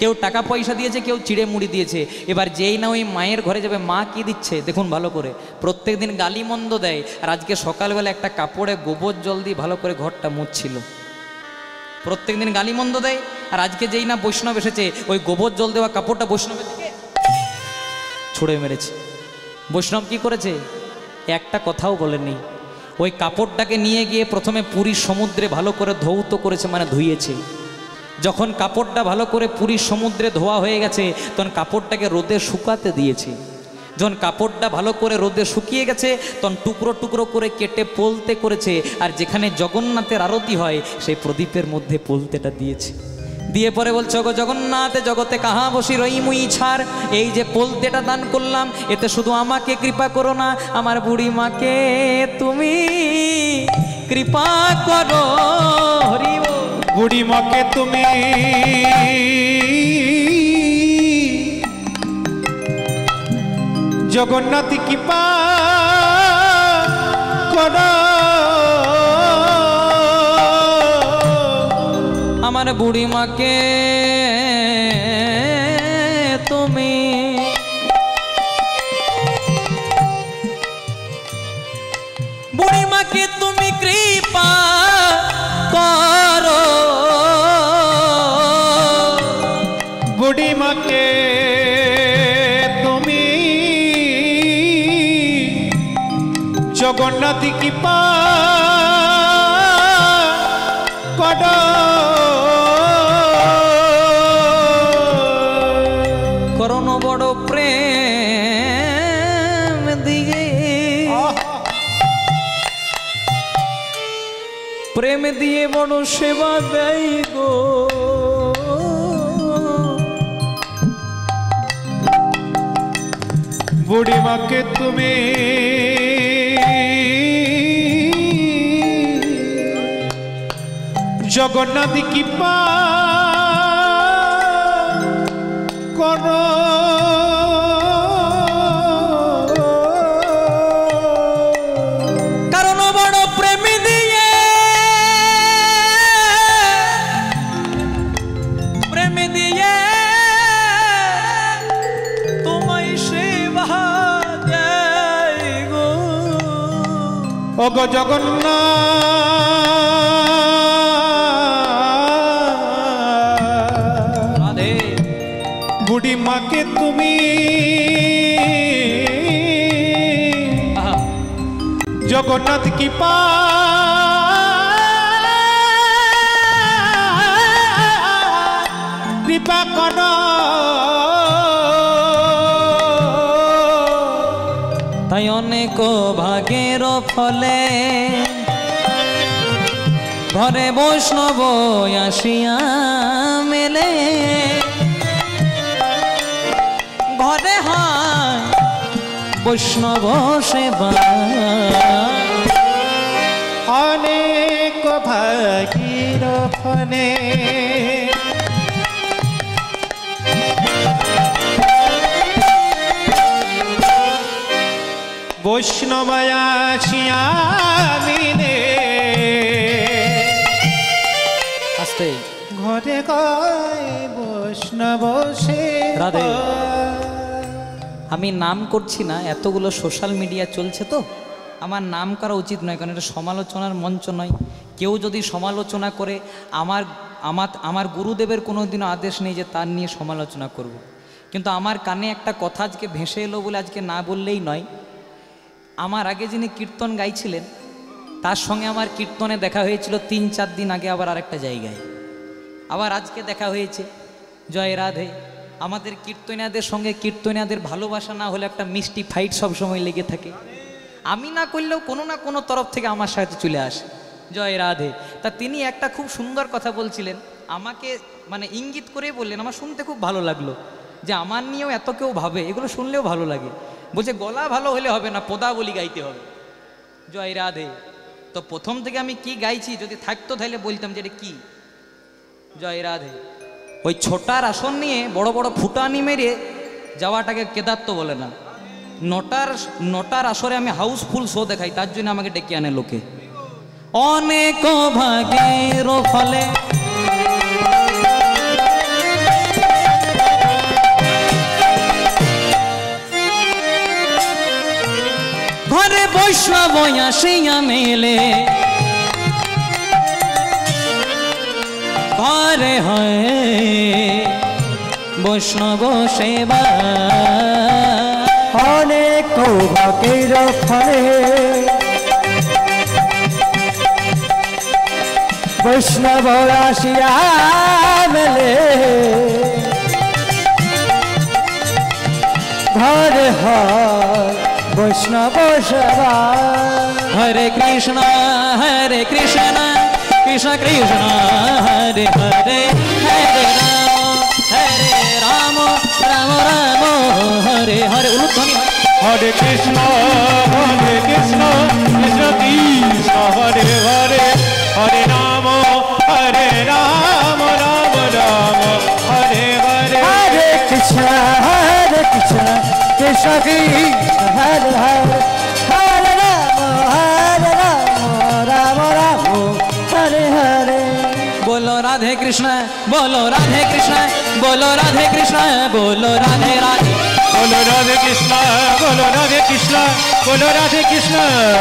Speaker 1: কেউ টাকা পয়সা দিয়েছে, কেউ চিড়ে মুড়ি দিয়েছে। এবার যেই না ওই মায়ের ঘরে যাবে, মা কি দিচ্ছে দেখুন ভালো করে। প্রত্যেক দিন গালি মন্দ দেয়, আর আজকে সকালবেলা একটা কাপড়ে গোবর জল দিয়ে ভালো করে ঘরটা মুছছিল। প্রত্যেক দিন গালি মন্দ দেয়, আর আজকে যেই না বৈষ্ণব এসেছে, ওই গোবর জল দেওয়া কাপড়টা বৈষ্ণবের দিকে ছুঁড়ে মেরেছে। বৈষ্ণব কি করেছে? একটা কথাও বলেনি। ওই কাপড়টাকে নিয়ে গিয়ে প্রথমে পুরীর সমুদ্রে ভালো করে ধৌত করেছে, মানে ধুইয়েছে। যখন কাপড়টা ভালো করে পুরীর সমুদ্রে ধোয়া হয়ে গেছে, তখন কাপড়টাকে রোদে শুকাতে দিয়েছে। যখন কাপড়টা ভালো করে রোদে শুকিয়ে গেছে, তখন টুকরো টুকরো করে কেটে পোলতে করেছে। আর যেখানে জগন্নাথের আরতি হয়, সেই প্রদীপের মধ্যে পোলতেটা দিয়েছে। দিয়ে পরে বলছে, ওগো জগন্নাথ, জগতে কাহা বসি রই মুই ছাড়, এই যে পোলতেটা দান করলাম, এতে শুধু আমাকে কৃপা করো না, আমার বুড়ি মাকে তুমি কৃপা করো। হরি বল।
Speaker 2: বুড়ি মাকে তুমি জগন্নাথ কৃপা করো,
Speaker 1: আমার বুড়ি মাকে তুমি বুড়ি মাকে তুমি কৃপা করো,
Speaker 2: বুড়ি মাকে তুমি জগন্নাথ কৃপা করো।
Speaker 1: করণ বড় প্রেম দিয়ে, প্রেম দিয়ে বড় সেবা দেয় গো,
Speaker 2: বুড়ি মাকে তুমি জগন্নাথ কৃপা করো।
Speaker 1: কারণ বড় প্রেম দিয়ে, প্রেম দিয়ে তোমায় সেবা দেয় গো,
Speaker 2: ওগো জগন্নাথ,
Speaker 1: রাধে।
Speaker 2: বুড়ি মাকে তুমি
Speaker 1: আহা,
Speaker 2: জগন্নাথ কৃপা কৃপা করো।
Speaker 1: তাই অনেক ভাগের ফলে ঘরে বৈষ্ণব আসিয়া মেলে, ঘরে হয় বৈষ্ণব সেবা,
Speaker 2: অনেক ভাগীর ফলে বৈষ্ণবায়াসিয়া মিলে,
Speaker 1: আস্তে
Speaker 2: ঘরে গয় বৈষ্ণব সেবা।
Speaker 1: রাধে। আমি নাম করছি না, এতগুলো সোশ্যাল মিডিয়া চলছে তো আমার নাম করা উচিত নয়, কারণ এটা সমালোচনার মঞ্চ নয়। কেউ যদি সমালোচনা করে, আমার আমার আমার গুরুদেবের কোনো দিনও আদেশ নেই যে তার নিয়ে সমালোচনা করব। কিন্তু আমার কানে একটা কথা আজকে ভেসে এলো বলে আজকে না বললেই নয়। আমার আগে যিনি কীর্তন গাইছিলেন, তার সঙ্গে আমার কীর্তনে দেখা হয়েছিল 3-4 দিন আগে, আবার আরেকটা জায়গায়, আবার আজকে দেখা হয়েছে। জয় রাধে। আমাদের কীর্তনিয়াদের সঙ্গে কীর্তনিয়াদের ভালোবাসা না হলে একটা মিষ্টি ফাইট সবসময় লেগে থাকে। আমি না করলেও কোনো না কোনো তরফ থেকে আমার সাথে চলে আসে। জয় রাধে। তা তিনি একটা খুব সুন্দর কথা বলছিলেন, আমাকে মানে ইঙ্গিত করে বললেন, আমার শুনতে খুব ভালো লাগলো যে আমার নিয়েও এত কেউ ভাবে, এগুলো শুনলেও ভালো লাগে। বলছে গলা ভালো হলে হবে না, পদাবলী গাইতে হবে। জয় রাধে। তো প্রথম থেকে আমি কি গাইছি যদি থাকতো তাহলে বলতাম যে এটা কি। জয় রাধে। ওই ছোটার আসন নিয়ে বড় বড় ফুটানি মেরে যাওয়াটাকে কেদার্ত বলে না। নটার আসরে আমি হাউসফুল শো দেখাই, তার জন্য আমাকে ডেকে আনে লোকে। অনেক ভাগের ফলে ঘরে বৈষ্ণব আসিয়া মেলে, ঘরে হয় বৈষ্ণব সেবা।
Speaker 3: অনেক ভাগের ফলে বৈষ্ণব আসিয়া মেলে, ঘরে হয় বৈষ্ণব সেবা।
Speaker 1: হরে কৃষ্ণ কৃষ্ণ কৃষ্ণ হরে হরে, হরে রাম রাম রাম হরে হরে। উলুধ্বনি হয়।
Speaker 2: হরে কৃষ্ণ কৃষ্ণ কৃষ্ণ হরে হরে, হরে রাম রাম রাম হরে হরে।
Speaker 3: হরে কৃষ্ণ কৃষ্ণ কৃষ্ণ হরে হরে, হরে রাম রাম হরে হরে।
Speaker 1: बोलो राधे कृष्ण, बोलो राधे कृष्ण, बोलो राधे कृष्ण, बोलो राधे राधे।
Speaker 2: बोलो राधे कृष्ण, बोलो राधे कृष्ण, बोलो राधे कृष्ण,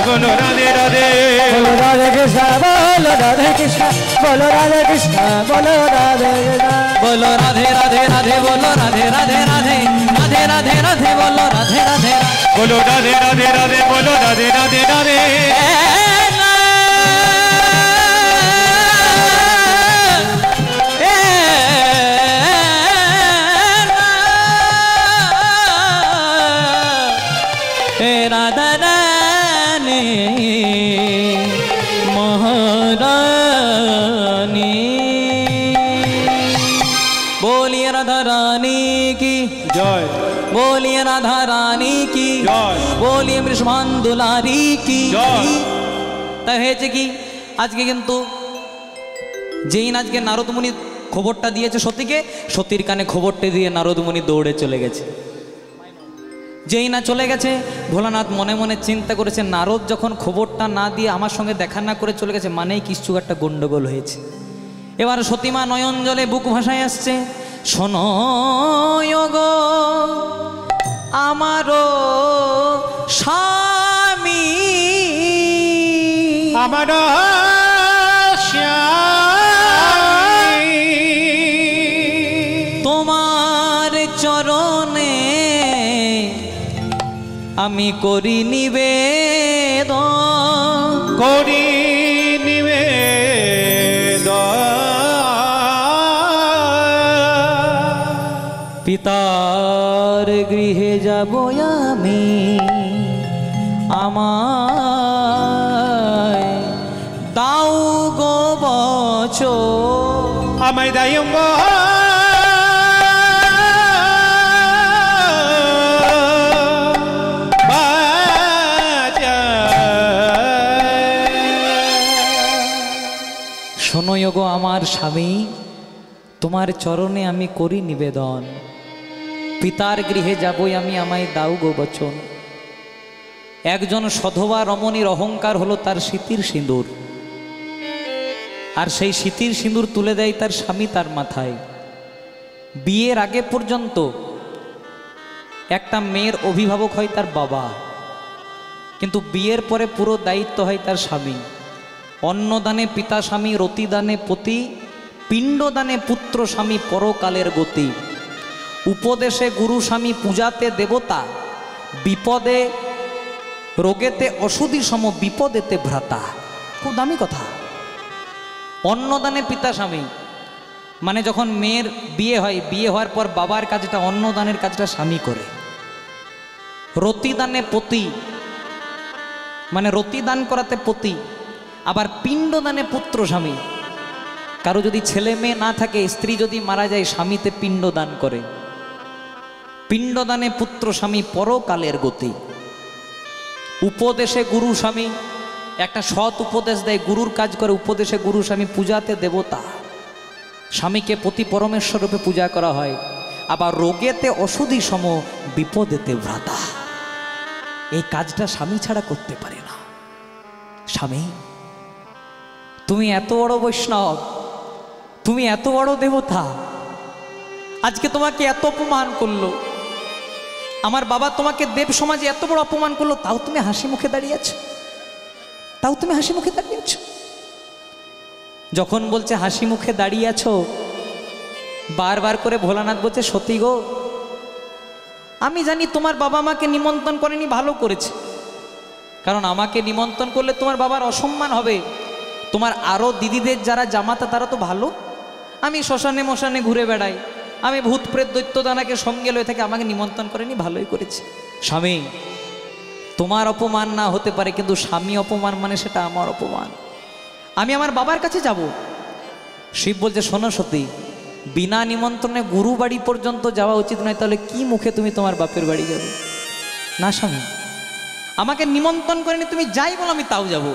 Speaker 2: बोलो राधे राधे।
Speaker 3: बोलो राधे कृष्ण, बोलो राधे कृष्ण, बोलो राधे कृष्ण, बोलो राधे कृष्ण।
Speaker 1: बोलो राधे राधे राधे, बोलो राधे राधे राधे, राधे राधे राधे, बोलो राधे राधे राधे।
Speaker 2: बोलो राधे राधे राधे, बोलो राधे राधे राधे।
Speaker 1: राधा रानी महारानी, बोलिए राधा रानी की
Speaker 2: जय,
Speaker 1: बोलिए राधा रानी की
Speaker 2: जय,
Speaker 1: बोलिए বৃষভান দুলারি की
Speaker 2: জয়।
Speaker 1: তা হয়েছে কি, আজকে কিন্তু যেই আজকে নারদমুনি খবরটা দিয়েছে সতীকে, সতীর কানে খবরটা দিয়ে নারদমুনি দৌড়ে চলে গেছে। যেই না চলে গেছে, ভোলানাথ মনে মনে চিন্তা করেছে, নারদ যখন খবরটা না দিয়ে আমার সঙ্গে দেখা না করে চলে গেছে, মানেই কিছু একটা গন্ডগোল হয়েছে। এবার সতীমা নয়ন জলে বুক ভাসায় আসছে, শোনো গো আমারও স্বামী,
Speaker 2: আমার
Speaker 1: তোমার চরণে আমি করি নিবেদন,
Speaker 2: করি নিবেদন।
Speaker 1: পিতার গৃহে যাব আমি, আমায় দাও গো বচন,
Speaker 2: আমায় দায়ম গো
Speaker 1: শোনো গো আমার স্বামী, তোমার চরণে আমি করি নিবেদন, পিতার গৃহে যাবই আমি, আমায় দাও গো বচন। একজন সধবা রমণীর অহংকার হলো তার সিঁথির সিঁদুর, আর সেই সিঁথির সিঁদুর তুলে দেয় তার স্বামী তার মাথায়। বিয়ের আগে পর্যন্ত একটা মেয়ের অভিভাবক হয় তার বাবা, কিন্তু বিয়ের পরে পুরো দায়িত্ব হয় তার স্বামী। অন্নদানে পিতা স্বামী, রতিদানে পতি, পিণ্ডদানে পুত্র স্বামী, পরকালের গতি। উপদেশে গুরু স্বামী, পূজাতে দেবতা, বিপদে রোগেতে অসুধি সম, বিপদেতে ভ্রাতা। খুব দামি কথা। অন্নদানে পিতা স্বামী মানে যখন মেয়ের বিয়ে হয়, বিয়ে হওয়ার পর বাবার কাজটা, অন্নদানের কাজটা স্বামী করে। রতিদানে পতি মানে রতি দান করাতে পতি, আবার পিণ্ড দানে পুত্র স্বামী। কারো যদি ছেলে মেয়ে না থাকে, স্ত্রী যদি মারা যায়, স্বামীতে পিণ্ড দান করে। পিণ্ডদানে পুত্র স্বামী পরকালের গতি। উপদেশে গুরু স্বামী, একটা সৎ উপদেশ দেয়, গুরুর কাজ করে। উপদেশে গুরু স্বামী, পূজাতে দেবতা। স্বামীকে পতি পরমেশ্বর রূপে পূজা করা হয়। আবার রোগেতে ওষুধি সম, বিপদেতে ভ্রাতা। এই কাজটা স্বামী ছাড়া করতে পারে না। স্বামী, তুমি এত বড় বৈষ্ণব, তুমি এত বড় দেবতা, আজকে তোমাকে এত অপমান করলো, আমার বাবা তোমাকে দেব সমাজে এত বড় অপমান করলো, তাও তুমি হাসি মুখে দাঁড়িয়ে আছো, তাও তুমি হাসি মুখে দাঁড়িয়ে আছো। যখন বলছে হাসি মুখে দাঁড়িয়ে আছো, বারবার করে ভোলানাথ বলছে, সতী গো, আমি জানি তোমার বাবা আমাকে নিমন্ত্রণ করেনি, ভালো করেছে। কারণ আমাকে নিমন্ত্রণ করলে তোমার বাবার অসম্মান হবে। তোমার আরও দিদিদের যারা জামাতা, তারা তো ভালো। আমি শ্মশানে মশানে ঘুরে বেড়াই, আমি ভূত প্রেত দৈত্য দানাকে সঙ্গে লয়ে থাকে, আমাকে নিমন্ত্রণ করেনি, ভালোই করেছে। স্বামী, তোমার অপমান না হতে পারে, কিন্তু স্বামী অপমান মানে সেটা আমার অপমান। আমি আমার বাবার কাছে যাব। শিব বলছে, শোনো সতী, বিনা নিমন্ত্রণে গুরু বাড়ি পর্যন্ত যাওয়া উচিত নয়। তাহলে কি মুখে তুমি তোমার বাপের বাড়ি যাবে? না স্বামী, আমাকে নিমন্ত্রণ করেনি, তুমি যাই বলো আমি তাও যাব।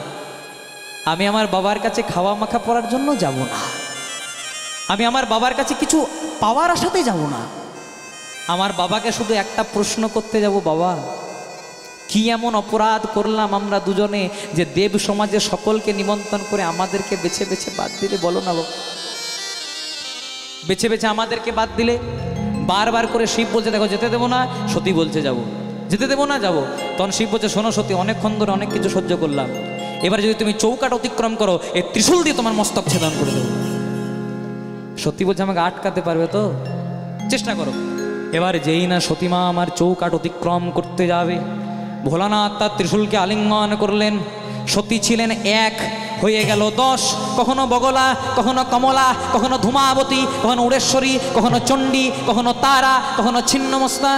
Speaker 1: আমি আমার বাবার কাছে খাওয়া মাখা পড়ার জন্য যাব না। আমি আমার বাবার কাছে কিছু পাওয়ার আশাতে যাব না। আমার বাবাকে শুধু একটা প্রশ্ন করতে যাব, বাবা, কি এমন অপরাধ করলাম আমরা দুজনে যে দেব সমাজে সকলকে নিমন্ত্রণ করে আমাদেরকে বেছে বেছে বাদ দিলে? বলো না বাবা, বেছে বেছে আমাদেরকে বাদ দিলে। বারবার করে শিব বলছে, দেখো যেতে দেবো না। সতী বলছে, যাবো। যেতে দেবো না, যাবো। তখন শিব বলছে, শোনো সতী, অনেকক্ষণ ধরে অনেক কিছু সহ্য করলাম, এবার যদি তুমি চৌকাট অতিক্রম করো, এই ত্রিশূল দিয়ে তোমার মস্তক ছেদন করে দেবো। সতী বলছে, আমাকে আটকাতে পারবে তো? চেষ্টা করো। এবার যেই না সতীমা আমার চৌকাট অতিক্রম করতে যাবে, ভোলানাথ তার ত্রিশূলকে আলিঙ্গন করলেন। সতী ছিলেন এক, হয়ে গেল 10। কখনো বগলা, কখনো কমলা, কখনো ধূমাবতী, কখনো উড়েশ্বরী, কখনো চণ্ডী, কখনো তারা, কখনো ছিন্নমস্তা।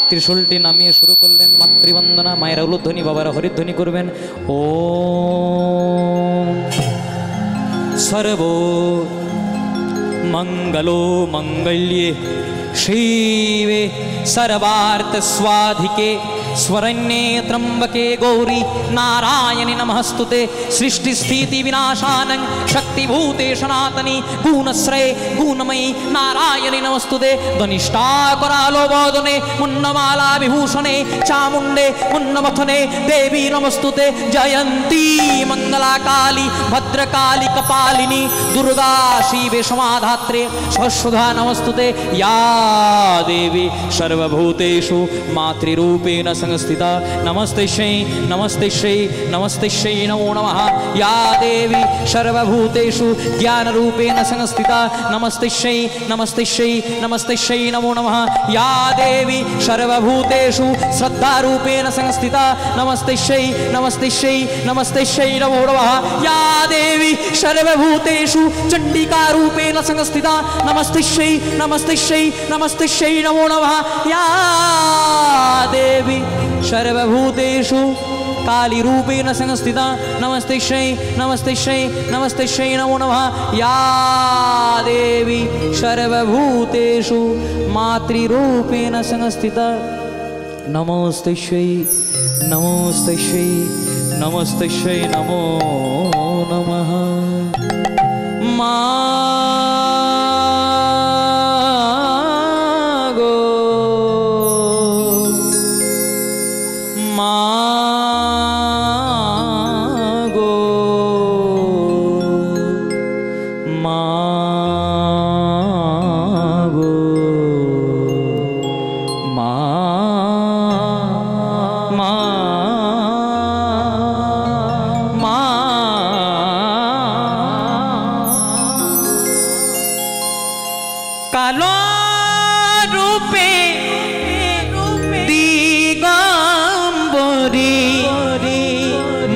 Speaker 1: ত্রিশূলটি নামিয়ে শুরু করলেন মাতৃবন্দনা। মায়েরা উলুধ্বনি, বাবারা হরিধ্বনি করবেন। ও সর্ব মঙ্গলো মঙ্গল্যে শিবে সর্বার্থ স্বাধিকে स्वरण्ये त्र्यंबके गौरी नारायणि नमस्तुते। सृष्टि स्थिति विनाशानं शक्तिभूते सनातनी गुणश्रये गुणमयी नारायणि नमस्तुते। धनिष्ठाकरालो बोधने मुन्नमाला विभूषणे चामुण्डे मुन्नमथने देवी नमस्तुते। जयंती मंगला काली भद्रकाली कपालिनी दुर्गा शिवे समाधात्रे स्वसुधा नमस्तुते। या देवी सर्वभूतेषु मातृरूपेण संस्थिता नमस्ते श्री नमस्ते श्री नमस्ते श्री नमो नमः। या देवी सर्वभूतेषु ज्ञान रूपेण संस्थिता नमस्ते श्री नमस्ते श्री नमस्ते श्री नमो नमः। या देवी सर्वभूतेषु श्रद्धा रूपेण संस्थिता नमस्ते श्री नमस्ते श्री नमस्ते श्री नमो नमः। या देवी सर्वभूतेषु चंडिका रूपेण संस्थिता नमस्ते श्री नमस्ते श्री नमस्ते श्री नमो नमः। या देवी सर्वभूतेषु काली रूपेण संस्थिता नमस्ते श्री नमस्ते श्री नमस्ते श्री नमो नमः। या देवी सर्वभूतेषु मातृरूपेण संस्थिता नमस्ते श्री नमस्ते श्री नमस्ते श्री नमो नमः।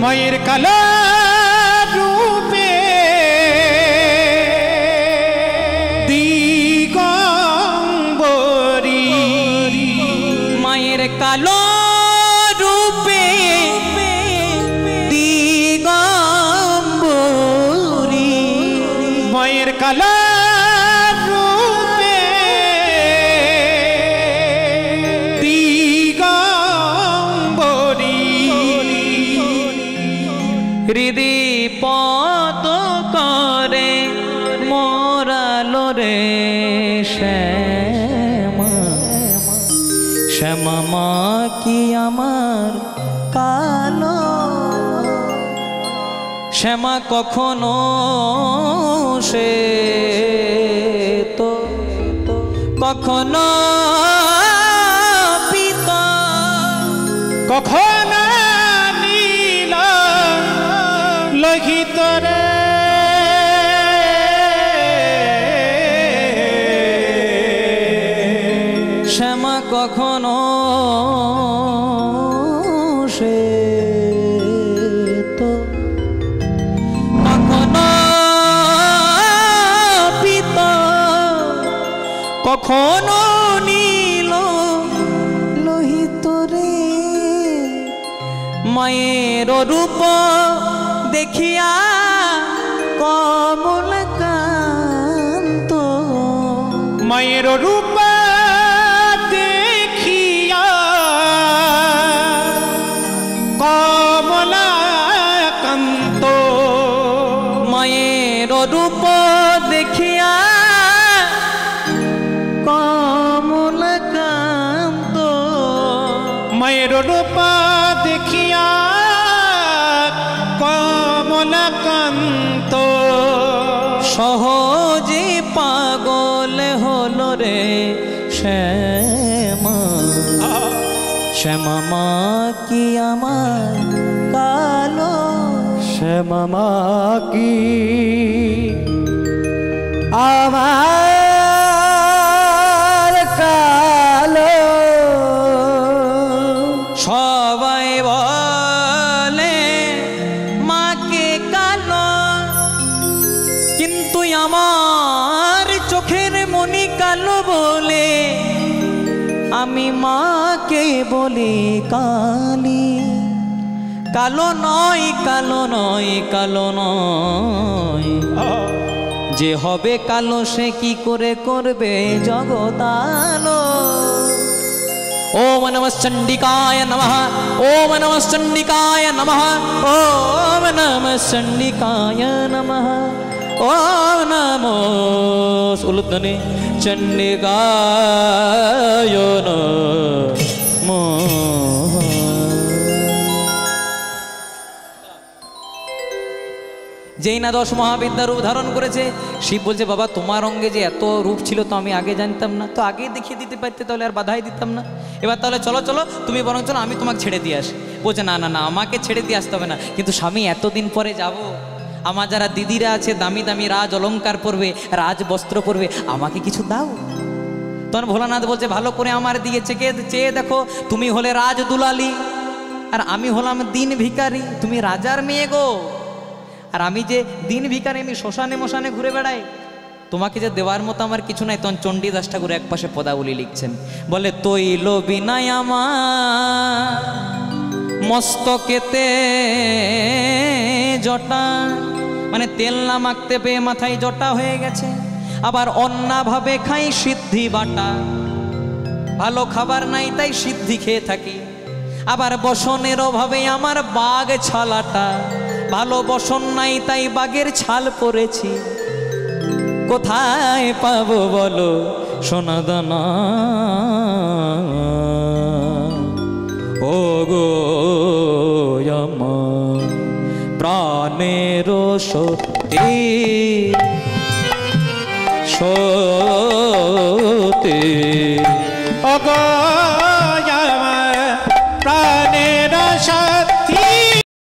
Speaker 2: মায়ের কালো রূপে দিগম্বরী
Speaker 1: মায়ের কালো রূপে কালো রে শ্যামা, শ্যামা মা কি আমার কালো, শ্যামা কখনো সে তো কখনো পিতা,
Speaker 2: কখন নীল লোহিত রে
Speaker 1: শ্যামা কখনো সে তো কখনো পিতা, কখনো নীল লোহিত রে। মায়ের রূপ দেখিয়া কমলকান্ত,
Speaker 2: মায়ের রূপ দেখিয়া কমলাকান্ত,
Speaker 1: মায়ের রূপ দেখিয়া কমলকান্ত,
Speaker 2: মায়ের রূপ দেখিয়া কমলাকান্ত,
Speaker 1: সহজে পাগল হলো রে শ্যামা, শ্যামা মা কি আমার কালো,
Speaker 3: শ্যামা মা কি আমার কালো।
Speaker 1: সবাই বলে মাকে কালো, কিন্তু আমার চোখের মনি কালো বলে আমি মাকে বলি কালী। কালো নয়, কালো নয়, কালো নয়, যে হবে কালো সে কি করে করবে জগতালো। ওম নমঃ চণ্ডিকায় নমঃ, ওম নমঃ চণ্ডিকায় নমঃ, ওম নমঃ চণ্ডিকায় নমঃ, ওম নমো উলুধ্বনি চণ্ডিকায় নমঃ। যেই না 10 মহাবিদ্যার রূপ ধারণ করেছে, শিব বলছে বাবা তোমার অঙ্গে যে এত রূপ ছিল তো আমি আগে জানতাম না, তো আগেই দেখিয়ে দিতে পারতে তাহলে আর বাধাই দিতাম না। এবার তাহলে চলো চলো তুমি বরং চলো আমি তোমাকে ছেড়ে দিয়ে আসি। বলছে না না না আমাকে ছেড়ে দিয়ে আসতে হবে না, কিন্তু স্বামী এতদিন পরে যাব, আমার যারা দিদিরা আছে দামি দামি রাজ অলঙ্কার পরবে, রাজ বস্ত্র পরবে, আমাকে কিছু দাও। তখন ভোলানাথ বলছে ভালো করে আমার দিকে চেয়ে দেখো, তুমি হলে রাজ দুলালি আর আমি হলাম দিন ভিখারি, তুমি রাজার মেয়ে গো, আর আমি যে দিন ভিখারি, আমি শ্মশানে মশানে ঘুরে বেড়াই, তোমাকে যে দেওয়ার মতো আমার কিছু নাই। তখন চণ্ডীদাস ঠাকুর এক পাশে পদাবলী লিখছেন, বলে তৈল বিনাই আমার মস্তকেতে জটা, মানে তেল না মাখতে পেয়ে মাথায় জটা হয়ে গেছে। আবার অন্যভাবে খাই সিদ্ধি বাটা, ভালো খাবার নাই তাই সিদ্ধি খেয়ে থাকি। আবার বসনের অভাবে আমার বাঘ ছালাটা, ভালো বসন নাই তাই বাঘের ছাল পরেছি। কোথায় পাবো বলো সোনাদানা, ও গো আমার প্রাণের সত্যি সত্যি।
Speaker 2: অগো